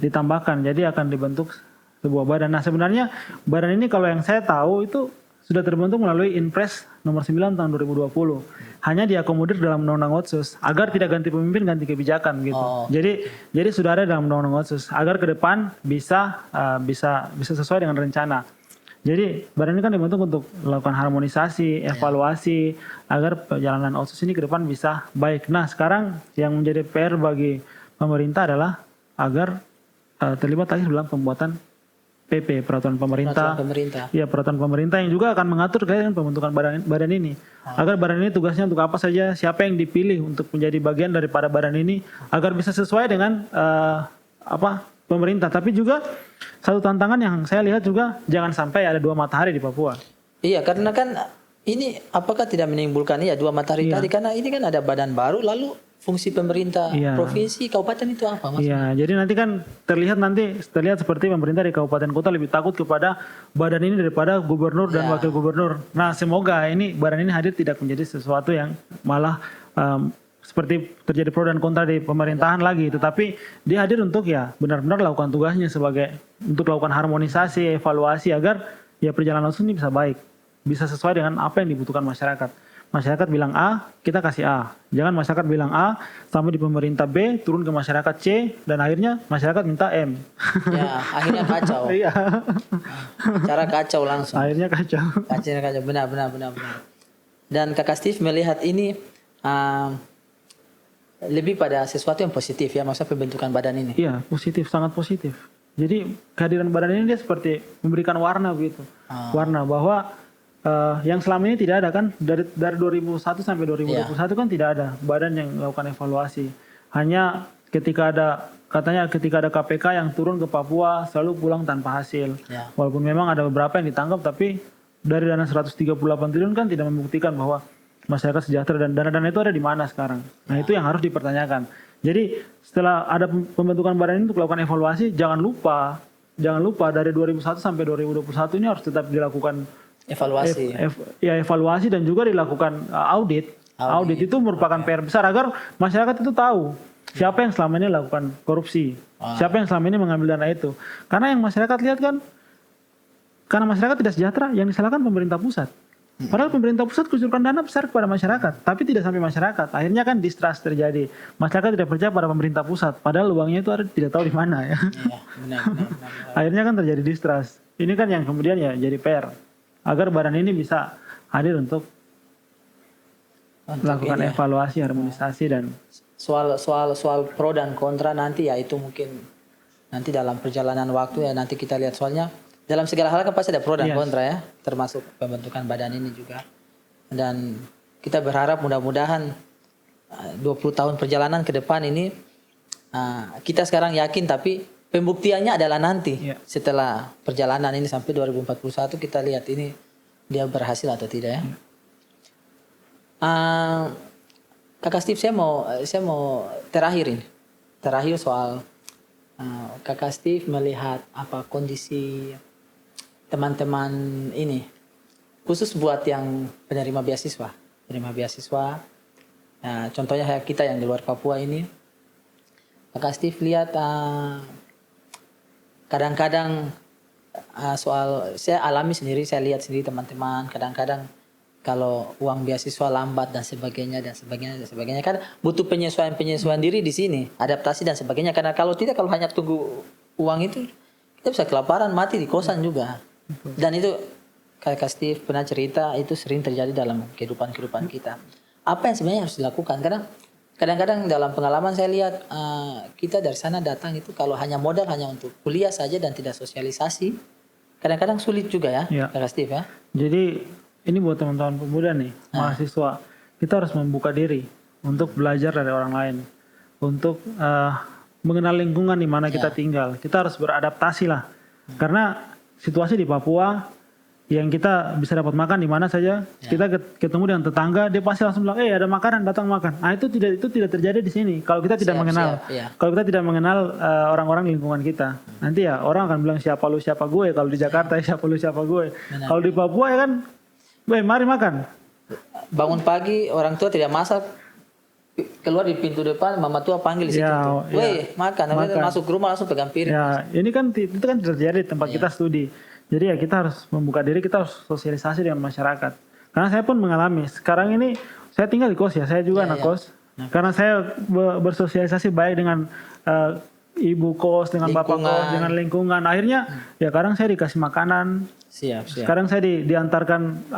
Ditambahkan, jadi akan dibentuk sebuah badan. Nah, sebenarnya badan ini kalau yang saya tahu itu sudah terbentuk melalui Inpres Nomor 9 tahun 2020. Hanya diakomodir dalam Undang-Undang Otsus agar tidak ganti pemimpin ganti kebijakan gitu. Jadi sudah ada dalam Undang-Undang Otsus agar ke depan bisa sesuai dengan rencana. Jadi badan ini kan dibentuk untuk melakukan harmonisasi, evaluasi agar perjalanan Otsus ini ke depan bisa baik. Nah, sekarang yang menjadi PR bagi pemerintah adalah agar terlibat lagi dalam pembuatan PP, peraturan pemerintah. Ya, peraturan pemerintah yang juga akan mengatur terkait pembentukan badan ini. Agar badan ini tugasnya untuk apa saja, siapa yang dipilih untuk menjadi bagian daripada badan ini agar bisa sesuai dengan pemerintah. Tapi juga satu tantangan yang saya lihat juga jangan sampai ada 2 matahari di Papua. Iya, karena kan ini apakah tidak menimbulkan 2 matahari tadi, karena ini kan ada badan baru lalu fungsi pemerintah provinsi, kabupaten itu apa maksudnya? Iya, jadi nanti kan terlihat seperti pemerintah di kabupaten kota lebih takut kepada badan ini daripada gubernur dan wakil gubernur. Nah, semoga ini badan ini hadir tidak menjadi sesuatu yang malah seperti terjadi pro dan kontra di pemerintahan lagi, tetapi dia hadir untuk benar-benar lakukan tugasnya sebagai untuk lakukan harmonisasi, evaluasi agar perjalanan ini bisa baik, bisa sesuai dengan apa yang dibutuhkan masyarakat. Masyarakat bilang A, kita kasih A. Jangan masyarakat bilang A, sampai di pemerintah B, turun ke masyarakat C, dan akhirnya masyarakat minta M. Ya, akhirnya kacau. Iya. Cara kacau langsung. Akhirnya kacau. Benar. Dan Kakak Steve melihat ini lebih pada sesuatu yang positif ya, maksudnya pembentukan badan ini. Iya, positif, sangat positif. Jadi kehadiran badan ini dia seperti memberikan warna begitu. Warna bahwa yang selama ini tidak ada kan dari 2001 sampai 2021 kan tidak ada badan yang melakukan evaluasi. Hanya ketika ada KPK yang turun ke Papua selalu pulang tanpa hasil. Walaupun memang ada beberapa yang ditangkap, tapi dari dana 138 triliun kan tidak membuktikan bahwa masyarakat sejahtera, dan dana-dana itu ada di mana sekarang. Nah, itu yang harus dipertanyakan. Jadi setelah ada pembentukan badan ini untuk melakukan evaluasi, jangan lupa dari 2001 sampai 2021 ini harus tetap dilakukan evaluasi dan juga dilakukan audit. Audit itu merupakan PR besar agar masyarakat itu tahu siapa yang selama ini melakukan korupsi, siapa yang selama ini mengambil dana itu. Karena yang masyarakat lihat kan, karena masyarakat tidak sejahtera, yang disalahkan pemerintah pusat. Padahal pemerintah pusat kucurkan dana besar kepada masyarakat, tapi tidak sampai masyarakat. Akhirnya kan distrust terjadi. Masyarakat tidak percaya pada pemerintah pusat, padahal uangnya itu tidak tahu di mana ya. Benar. Akhirnya kan terjadi distrust. Ini kan yang kemudian jadi PR. Agar badan ini bisa hadir untuk melakukan evaluasi, harmonisasi dan soal pro dan kontra nanti itu mungkin nanti dalam perjalanan waktu nanti kita lihat, soalnya dalam segala hal kan pasti ada pro dan kontra ya, termasuk pembentukan badan ini juga. Dan kita berharap mudah-mudahan 20 tahun perjalanan ke depan ini kita sekarang yakin, tapi pembuktiannya adalah nanti Iya. setelah perjalanan ini sampai 2041 kita lihat ini dia berhasil atau tidak ya. Kakak Steve, saya mau terakhir soal Kakak Steve melihat apa kondisi teman-teman ini, khusus buat yang penerima beasiswa. Contohnya kayak kita yang di luar Papua ini, Kakak Steve lihat kadang-kadang soal saya alami sendiri, saya lihat sendiri teman-teman kadang-kadang kalau uang beasiswa lambat dan sebagainya kan butuh penyesuaian diri di sini, adaptasi dan sebagainya, karena kalau tidak, kalau hanya tunggu uang itu kita bisa kelaparan, mati di kosan juga. Dan itu Kakak Steve pernah cerita itu sering terjadi dalam kehidupan kita. Apa yang sebenarnya harus dilakukan? Karena kadang-kadang dalam pengalaman saya lihat kita dari sana datang itu kalau hanya modal hanya untuk kuliah saja dan tidak sosialisasi, kadang-kadang sulit juga ya, Kakak Steve ya. Jadi ini buat teman-teman pemuda nih, mahasiswa, kita harus membuka diri untuk belajar dari orang lain, untuk mengenal lingkungan di mana kita tinggal. Kita harus beradaptasi lah, karena situasi di Papua yang kita bisa dapat makan di mana saja, kita ketemu dengan tetangga, dia pasti langsung bilang, ada makanan, datang makan. Itu tidak terjadi di sini. Kalau kita tidak mengenal, kalau kita tidak mengenal orang-orang di lingkungan kita, nanti ya orang akan bilang siapa lu siapa gue. Kalau di Jakarta siapa lu siapa gue. Kalau di Papua ya kan, mari makan. Bangun pagi orang tua tidak masak, keluar di pintu depan mama tua panggil di situ. Makan. Masuk ke rumah langsung pegang piring. Ya, ini kan itu kan terjadi di tempat kita studi. Jadi ya kita harus membuka diri, kita harus sosialisasi dengan masyarakat. Karena saya pun mengalami. Sekarang ini saya tinggal di kos ya, saya juga anak kos. Karena saya bersosialisasi baik dengan ibu kos, dengan bapak kos, dengan lingkungan. Akhirnya ya kadang saya dikasih makanan. Siap. Sekarang saya diantarkan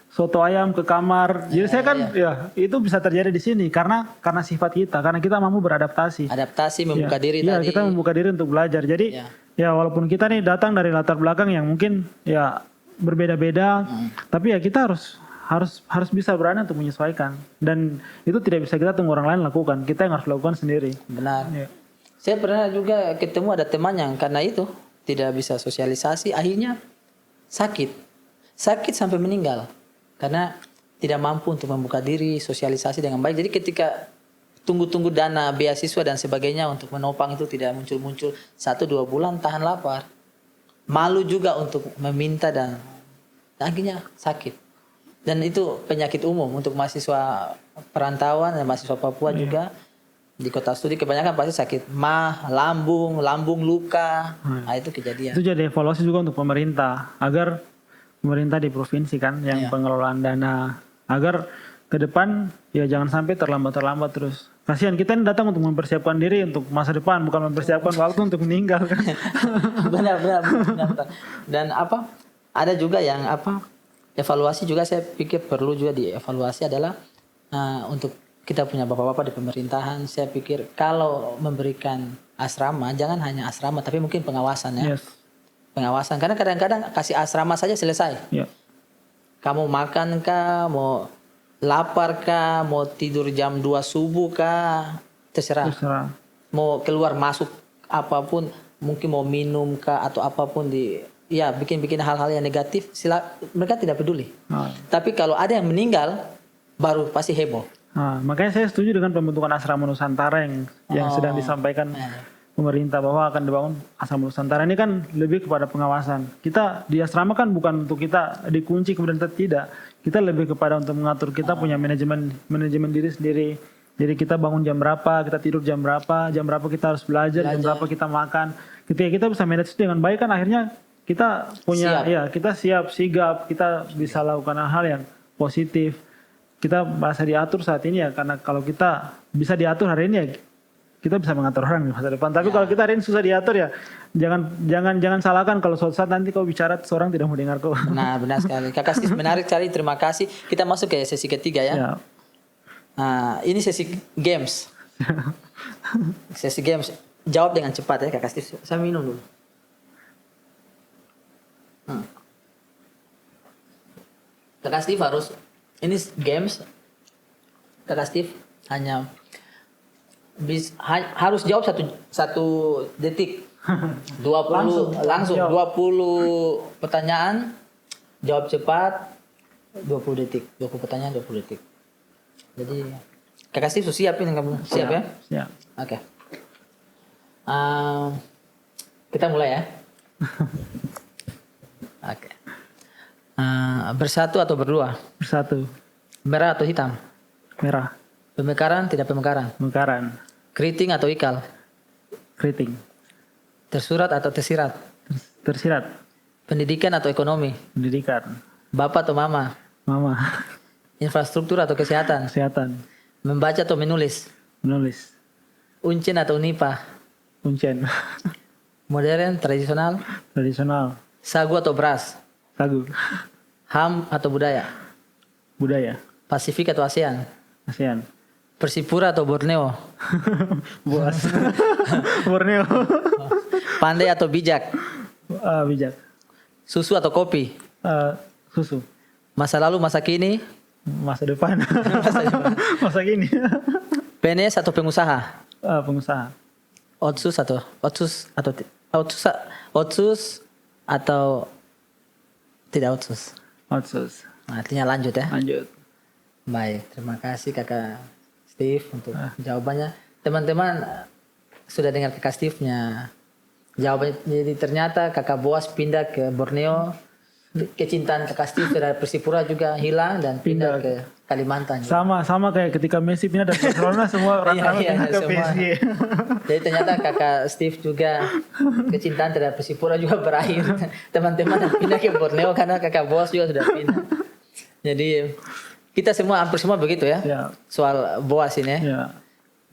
soto ayam ke kamar. Jadi saya kan itu bisa terjadi di sini karena sifat kita, karena kita mampu beradaptasi. Adaptasi, membuka diri tadi. Kita membuka diri untuk belajar. Jadi ya walaupun kita nih datang dari latar belakang yang mungkin ya berbeda-beda, tapi ya kita harus bisa berani untuk menyesuaikan. Dan itu tidak bisa kita tunggu orang lain lakukan. Kita yang harus lakukan sendiri. Benar. Saya pernah juga ketemu ada teman yang karena itu tidak bisa sosialisasi, akhirnya sakit sampai meninggal karena tidak mampu untuk membuka diri, sosialisasi dengan baik. Jadi ketika tunggu dana beasiswa dan sebagainya untuk menopang itu tidak muncul 1-2 bulan, tahan lapar, malu juga untuk meminta dan akhirnya sakit. Dan itu penyakit umum untuk mahasiswa perantauan dan mahasiswa Papua juga di kota studi, kebanyakan pasti sakit lambung luka. Itu kejadian. Itu jadi evaluasi juga untuk pemerintah, agar pemerintah di provinsi kan yang pengelolaan dana, agar ke depan ya jangan sampai terlambat terus. Kasihan kita ini datang untuk mempersiapkan diri untuk masa depan, bukan mempersiapkan waktu untuk meninggal kan. benar. Dan ada juga yang evaluasi juga, saya pikir perlu juga dievaluasi adalah untuk kita punya bapak-bapak di pemerintahan. Saya pikir kalau memberikan asrama, jangan hanya asrama tapi mungkin pengawasan ya. Pengawasan, karena kadang-kadang kasih asrama saja selesai. Kamu makan kah, mau lapar kah, mau tidur jam 2 subuh kah, terserah. Mau keluar masuk apapun, mungkin mau minum kah atau apapun bikin hal-hal yang negatif, mereka tidak peduli. Tapi kalau ada yang meninggal baru pasti heboh. Makanya saya setuju dengan pembentukan asrama Nusantara yang sedang disampaikan pemerintah, bahwa akan dibangun asrama Nusantara. Ini kan lebih kepada pengawasan. Kita di asrama kan bukan untuk kita dikunci kemudian tidak. Kita lebih kepada untuk mengatur, kita punya manajemen diri sendiri. Jadi kita bangun jam berapa, kita tidur jam berapa kita harus belajar, jam berapa kita makan. Ketika kita bisa manage dengan baik kan akhirnya kita punya kita siap sigap, kita bisa lakukan hal yang positif. Kita merasa diatur saat ini ya, karena kalau kita bisa diatur hari ini ya kita bisa mengatur orang di masa depan. Tapi kalau kita hari ini susah diatur ya jangan salahkan kalau suatu saat nanti kau bicara seorang tidak mau dengar kau. Benar sekali. Kakak Steve menarik sekali, terima kasih. Kita masuk ke sesi ketiga ya. Ini sesi games. Sesi games. Jawab dengan cepat ya Kakak Steve. Saya minum dulu. Kakak Steve ini games. Kakak Steve hanya harus jawab satu detik. langsung Jawab. 20 pertanyaan, jawab cepat 20 detik. 20 pertanyaan 20 detik. Jadi Kakak Steve sudah siap ini kamu? Siap ya? Siap. Oke. Kita mulai ya. Oke. Bersatu atau berdua? Bersatu. Merah atau hitam? Merah. Pemekaran tidak pemekaran? Mekaran. Keriting atau ikal? Keriting. Tersurat atau tersirat? Tersirat. Pendidikan atau ekonomi? Pendidikan. Bapak atau mama? Mama. Infrastruktur atau kesehatan? Kesehatan. Membaca atau menulis? Menulis. Uncen atau unipa? Uncen. Modern, tradisional? Tradisional. Sagu atau beras? Sagu. HAM atau budaya? Budaya. Pasifik atau ASEAN? ASEAN. Persipura atau Borneo? Buas. Borneo. Pandai atau bijak? Bijak. Susu atau kopi? Susu. Masa lalu, masa kini? Masa depan. Masa kini. PNS atau pengusaha? Pengusaha. Otsus atau tidak otsus? Otsus. Artinya lanjut ya. Lanjut. Baik, terima kasih Kakak Steve untuk jawabannya. Teman-teman sudah dengar Kakak Steve-nya jawabannya. Jadi ternyata Kakak Boas pindah ke Borneo. Kecintaan Kakak Steve terhadap Persipura juga hilang dan pindah ke Kalimantan. Sama kayak ketika Messi pindah dari Barcelona semua orang-orang pindah ke semua. PSG. Jadi ternyata Kakak Steve juga kecintaan terhadap Persipura juga berakhir. Teman-teman yang pindah ke Borneo karena Kakak Boas juga sudah pindah. Jadi kita semua hampir semua begitu ya. Ya. Soal Boas ini ya. Ya.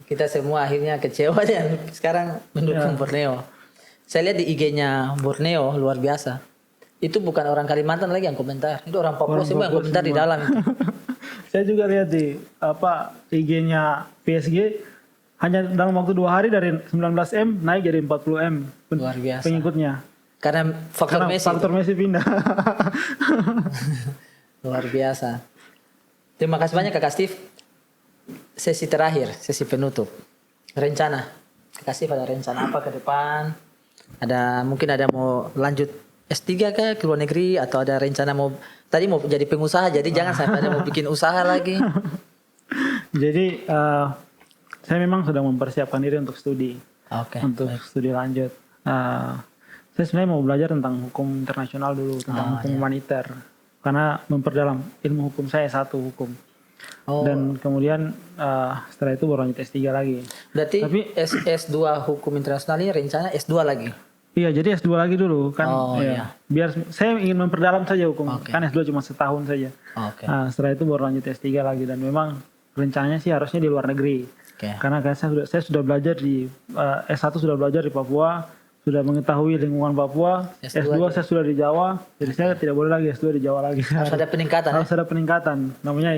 Kita semua akhirnya kecewa dan sekarang mendukung Borneo. Saya lihat di IG-nya Borneo luar biasa. Itu bukan orang Kalimantan lagi yang komentar. Itu orang Papua semua yang komentar di dalam itu. Saya juga lihat di IG-nya PSG hanya dalam waktu 2 hari dari 19M naik jadi 40M Luar biasa. pengikutnya. Karena faktor Karena Messi. faktor Messi pindah. Luar biasa. Terima kasih banyak Kakak Steve. Sesi terakhir, sesi penutup. Rencana. Kakak Steve ada rencana apa ke depan? Mungkin ada mau lanjut S3 kah ke luar negeri atau ada rencana tadi mau jadi pengusaha jadi jangan sampai ada mau bikin usaha lagi. Jadi saya memang sedang mempersiapkan diri untuk studi. Oke. Untuk studi lanjut. Saya sebenarnya mau belajar tentang hukum internasional dulu, tentang hukum humaniter. Karena memperdalam ilmu hukum saya S1 hukum. Dan kemudian setelah itu baru lanjut S3 lagi. Berarti S2 hukum internasional ini rencana S2 lagi? Iya, jadi S2 lagi dulu kan. Iya. Biar saya ingin memperdalam saja hukum. Kan S2 cuma setahun saja. Setelah itu baru lanjut S3 lagi dan memang rencananya sih harusnya di luar negeri. Karena saya sudah belajar di S1 sudah belajar di Papua, sudah mengetahui lingkungan Papua. S2 saya sudah di Jawa, jadi saya tidak boleh lagi S2 di Jawa lagi. Harus ada peningkatan. Harus ada peningkatan. Namanya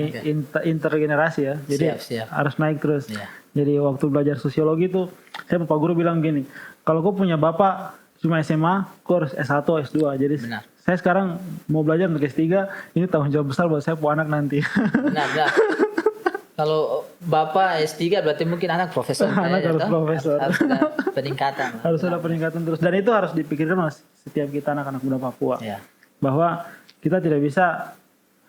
intergenerasi ya. Jadi harus naik terus. Jadi waktu belajar sosiologi itu, saya Bapak Guru bilang gini, kalau kau punya bapak cuma SMA, kau harus S1, S2. Jadi saya sekarang mau belajar untuk S3, ini tanggung jawab besar buat saya punya anak nanti. Benar. Kalau bapak S3 berarti mungkin anak profesor. Anak harus profesor. Harus ada peningkatan. Harus ada peningkatan terus. Dan itu harus dipikirkan Mas, setiap kita anak-anak muda Papua. Bahwa kita tidak bisa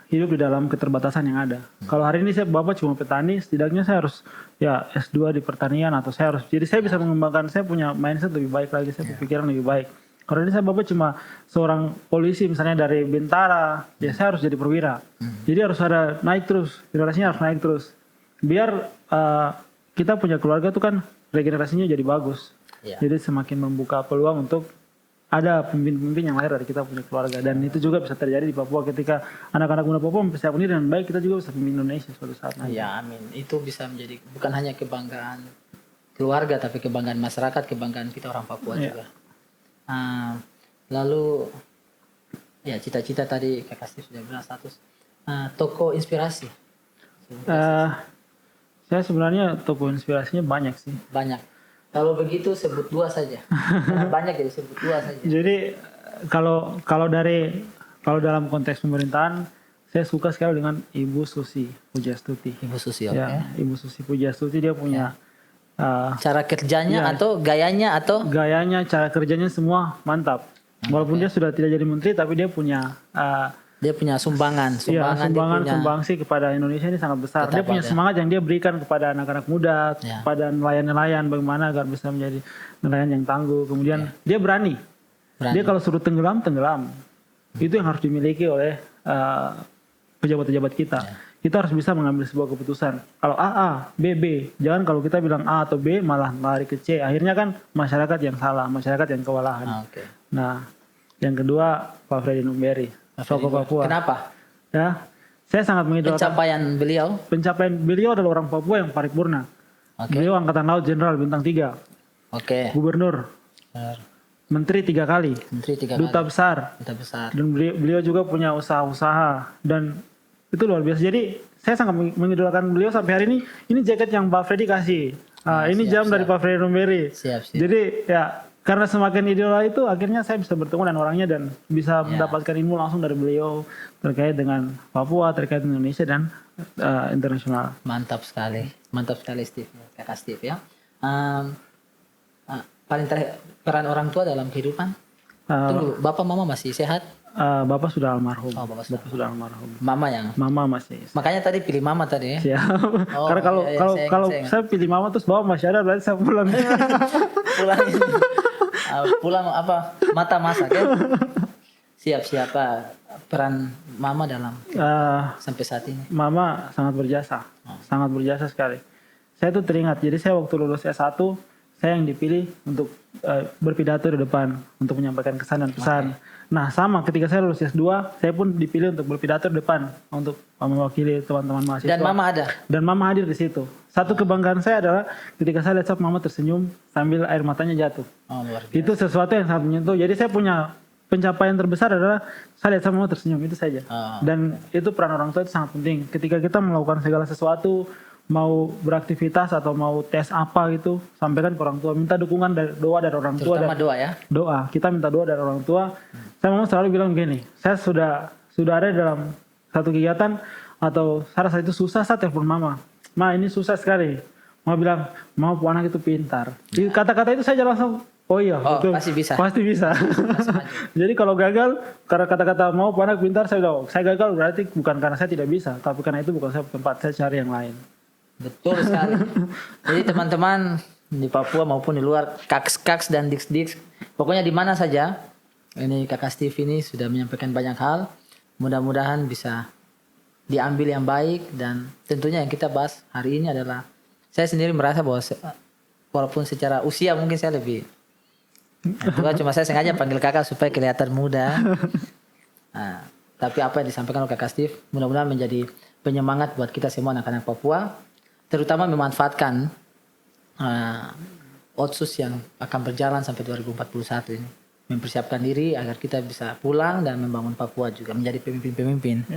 hidup di dalam keterbatasan yang ada. Kalau hari ini bapak cuma petani, setidaknya saya harus ya S2 di pertanian atau saya harus. Jadi saya bisa mengembangkan, saya punya mindset lebih baik lagi, saya berpikiran lebih baik. Kalau ini bapak cuma seorang polisi misalnya dari Bintara, ya saya harus jadi perwira. Jadi harus ada naik terus, generasinya harus naik terus. Biar kita punya keluarga tuh kan regenerasinya jadi bagus. Jadi semakin membuka peluang untuk ada pemimpin-pemimpin yang lahir dari kita punya keluarga. Dan itu juga bisa terjadi di Papua ketika anak-anak muda Papua mempersiapkan diri dengan baik, kita juga bisa memimpin Indonesia suatu saat nanti. Ya amin. Itu bisa menjadi bukan hanya kebanggaan keluarga tapi kebanggaan masyarakat, kebanggaan kita orang Papua juga. Lalu ya cita-cita tadi Kakak Steve sudah bilang status tokoh inspirasi. Saya sebenarnya tokoh inspirasinya banyak sih. Banyak. Kalau begitu sebut 2 saja. Karena banyak jadi sebut 2 saja. Jadi kalau dalam konteks pemerintahan, saya suka sekali dengan Ibu Susi Pujastuti. Ibu Susi, ya, Ibu Susi Pujastuti dia punya Cara kerjanya atau gayanya atau gayanya, cara kerjanya semua mantap. Walaupun dia sudah tidak jadi menteri, tapi dia punya sumbangan, sumbangsi kepada Indonesia ini sangat besar. Dia punya semangat yang dia berikan kepada anak-anak muda, kepada nelayan-nelayan bagaimana agar bisa menjadi nelayan yang tangguh. Kemudian dia berani. Dia kalau suruh tenggelam. Itu yang harus dimiliki oleh pejabat-pejabat kita. Kita harus bisa mengambil sebuah keputusan. Kalau A, B, B. Jangan kalau kita bilang A atau B malah lari ke C. Akhirnya kan masyarakat yang salah, masyarakat yang kewalahan. Nah, yang kedua Pak Freddy Numberi, tokoh Papua. Kenapa? Ya, saya sangat mengidolakan. Pencapaian beliau adalah orang Papua yang paripurna. Beliau Angkatan Laut Jenderal Bintang 3. Gubernur. Menteri 3 kali. Duta besar. Dan beliau juga punya usaha-usaha dan itu luar biasa. Jadi saya sangat mengidolakan beliau sampai hari ini. Ini jaket yang Pak Freddy kasih. Ini jam dari Pak Freddy Numberi. Jadi ya karena semakin idola itu akhirnya saya bisa bertemu dengan orangnya dan bisa mendapatkan ilmu langsung dari beliau terkait dengan Papua, terkait dengan Indonesia dan internasional. Mantap sekali Steve, Kakak Steve ya. Paling terakhir, peran orang tua dalam kehidupan. Tunggu, Bapak Mama masih sehat? Bapak sudah almarhum. Bapak sudah almarhum. Mama masih. Makanya tadi pilih Mama tadi ya. Siap. Karena kalau saya pilih Mama terus Bapak masih ada, berarti saya pulang. Pulang apa? Mata masak ya. Siap peran Mama dalam sampai saat ini. Mama sangat berjasa sekali. Saya tuh teringat. Jadi saya waktu lulus S1 saya yang dipilih untuk berpidato di depan untuk menyampaikan kesan dan pesan. Nah sama ketika saya lulus S2 saya pun dipilih untuk berpidato di depan untuk mewakili teman-teman mahasiswa. Dan Mama ada? Dan Mama hadir di situ. Satu kebanggaan saya adalah ketika saya lihat Mama tersenyum sambil air matanya jatuh. Luar biasa. Itu sesuatu yang sangat menyentuh. Jadi saya punya pencapaian terbesar adalah saya lihat Mama tersenyum, itu saja. Dan itu peran orang tua itu sangat penting. Ketika kita melakukan segala sesuatu, mau beraktivitas atau mau tes apa gitu, sampaikan ke orang tua, minta dukungan doa dari orang tua. Terutama doa ya. Doa, kita minta doa dari orang tua. Saya Mama selalu bilang begini, saya sudah ada dalam satu kegiatan atau saat itu susah, saya telepon Mama. Ma ini susah sekali. Mama bilang, mau anak itu pintar. Kata-kata itu saya langsung, oh iya, betul. Pasti bisa. Jadi kalau gagal, karena kata-kata mau anak pintar, saya bilang, saya gagal berarti bukan karena saya tidak bisa, tapi karena itu bukan tempat saya cari yang lain. Betul sekali. Jadi teman-teman di Papua maupun di luar, kaks dan diks, pokoknya di mana saja, ini Kakak Steve ini sudah menyampaikan banyak hal. Mudah-mudahan bisa diambil yang baik dan tentunya yang kita bahas hari ini adalah saya sendiri merasa bahwa walaupun secara usia mungkin saya lebih cuma saya sengaja panggil kakak supaya kelihatan muda. Tapi apa yang disampaikan oleh Kakak Steve mudah-mudahan menjadi penyemangat buat kita semua anak-anak Papua, terutama memanfaatkan Otsus yang akan berjalan sampai 2041 ini, mempersiapkan diri agar kita bisa pulang dan membangun Papua juga menjadi pemimpin-pemimpin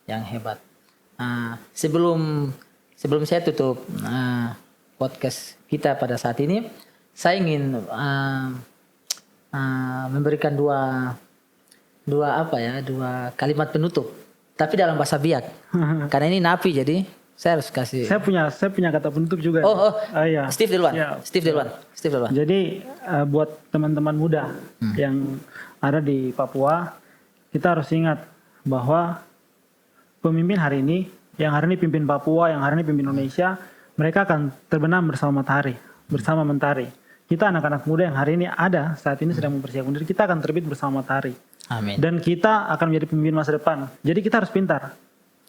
yang hebat. Sebelum saya tutup podcast kita pada saat ini, saya ingin memberikan dua kalimat penutup, tapi dalam bahasa Biak. Karena ini napi jadi saya harus kasih. Saya punya kata penutup juga. Iya. Steve duluan. Ya. Steve duluan. Jadi buat teman-teman muda yang ada di Papua, kita harus ingat bahwa pemimpin hari ini, yang hari ini pimpin Papua, yang hari ini pimpin Indonesia, mereka akan terbenam bersama matahari, bersama mentari. Kita anak-anak muda yang hari ini ada saat ini sedang mempersiapkan diri, kita akan terbit bersama matahari. Amin. Dan kita akan menjadi pemimpin masa depan. Jadi kita harus pintar,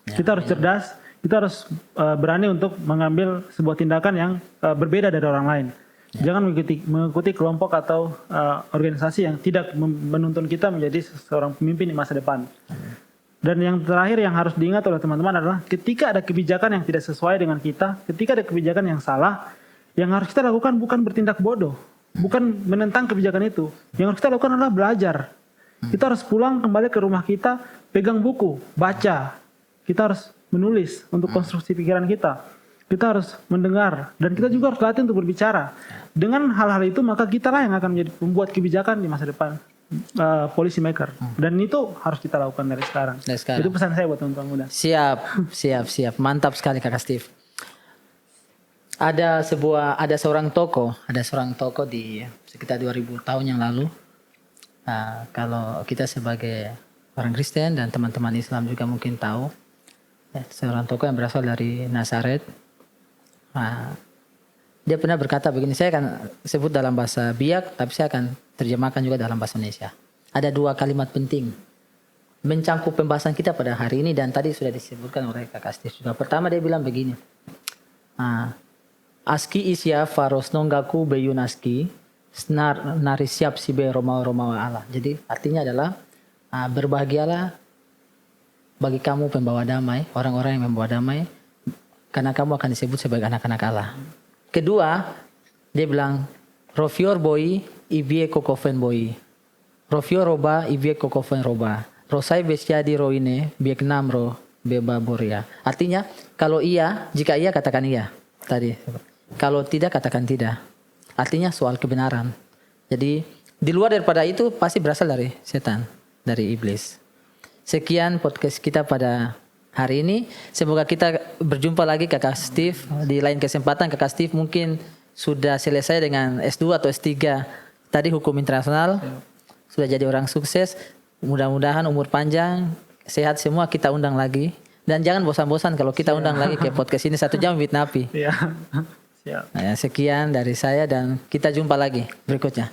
kita harus cerdas, kita harus berani untuk mengambil sebuah tindakan yang berbeda dari orang lain. Jangan mengikuti kelompok atau organisasi yang tidak menuntun kita menjadi seorang pemimpin di masa depan. Dan yang terakhir yang harus diingat oleh teman-teman adalah ketika ada kebijakan yang tidak sesuai dengan kita, ketika ada kebijakan yang salah, yang harus kita lakukan bukan bertindak bodoh, bukan menentang kebijakan itu. Yang harus kita lakukan adalah belajar. Kita harus pulang kembali ke rumah kita, pegang buku, baca. Kita harus menulis untuk konstruksi pikiran kita. Kita harus mendengar dan kita juga harus latih untuk berbicara. Dengan hal-hal itu maka kita lah yang akan menjadi pembuat kebijakan di masa depan, policy maker. Dan itu harus kita lakukan dari sekarang. Itu pesan saya buat teman-teman muda. Siap. Mantap sekali Kakak Steve. ada seorang tokoh di sekitar 2000 tahun yang lalu. Kalau kita sebagai orang Kristen dan teman-teman Islam juga mungkin tahu, seorang tokoh yang berasal dari Nazaret. Dia pernah berkata begini, saya akan sebut dalam bahasa Biak, tapi saya akan terjemahkan juga dalam bahasa Indonesia. Ada 2 kalimat penting mencangkup pembahasan kita pada hari ini dan tadi sudah disebutkan oleh Kakak Steve juga. Pertama dia bilang begini, Aski isya faros nonggaku beyunaski snar narisiap sibe romawa Allah. Jadi artinya adalah berbahagialah bagi kamu pembawa damai, orang-orang yang membawa damai, karena kamu akan disebut sebagai anak-anak Allah. Kedua, dia bilang rofior boy ibie kokofen boy, rofior roba ibie kokofen roba, rosai bestiadi roine biek namro beba boria. Artinya kalau iya, jika iya katakan iya tadi. Kalau tidak katakan tidak. Artinya soal kebenaran. Jadi di luar daripada itu pasti berasal dari setan, dari iblis. Sekian podcast kita pada hari ini. Semoga kita berjumpa lagi Kakak Steve di lain kesempatan. Kakak Steve mungkin sudah selesai dengan S2 atau S3 tadi hukum internasional. Sudah jadi orang sukses. Mudah-mudahan umur panjang, sehat semua, kita undang lagi. Dan jangan bosan-bosan kalau kita undang lagi ke podcast ini 1 jam with Napi. Iya. Siap. Nah, sekian dari saya dan kita jumpa lagi berikutnya.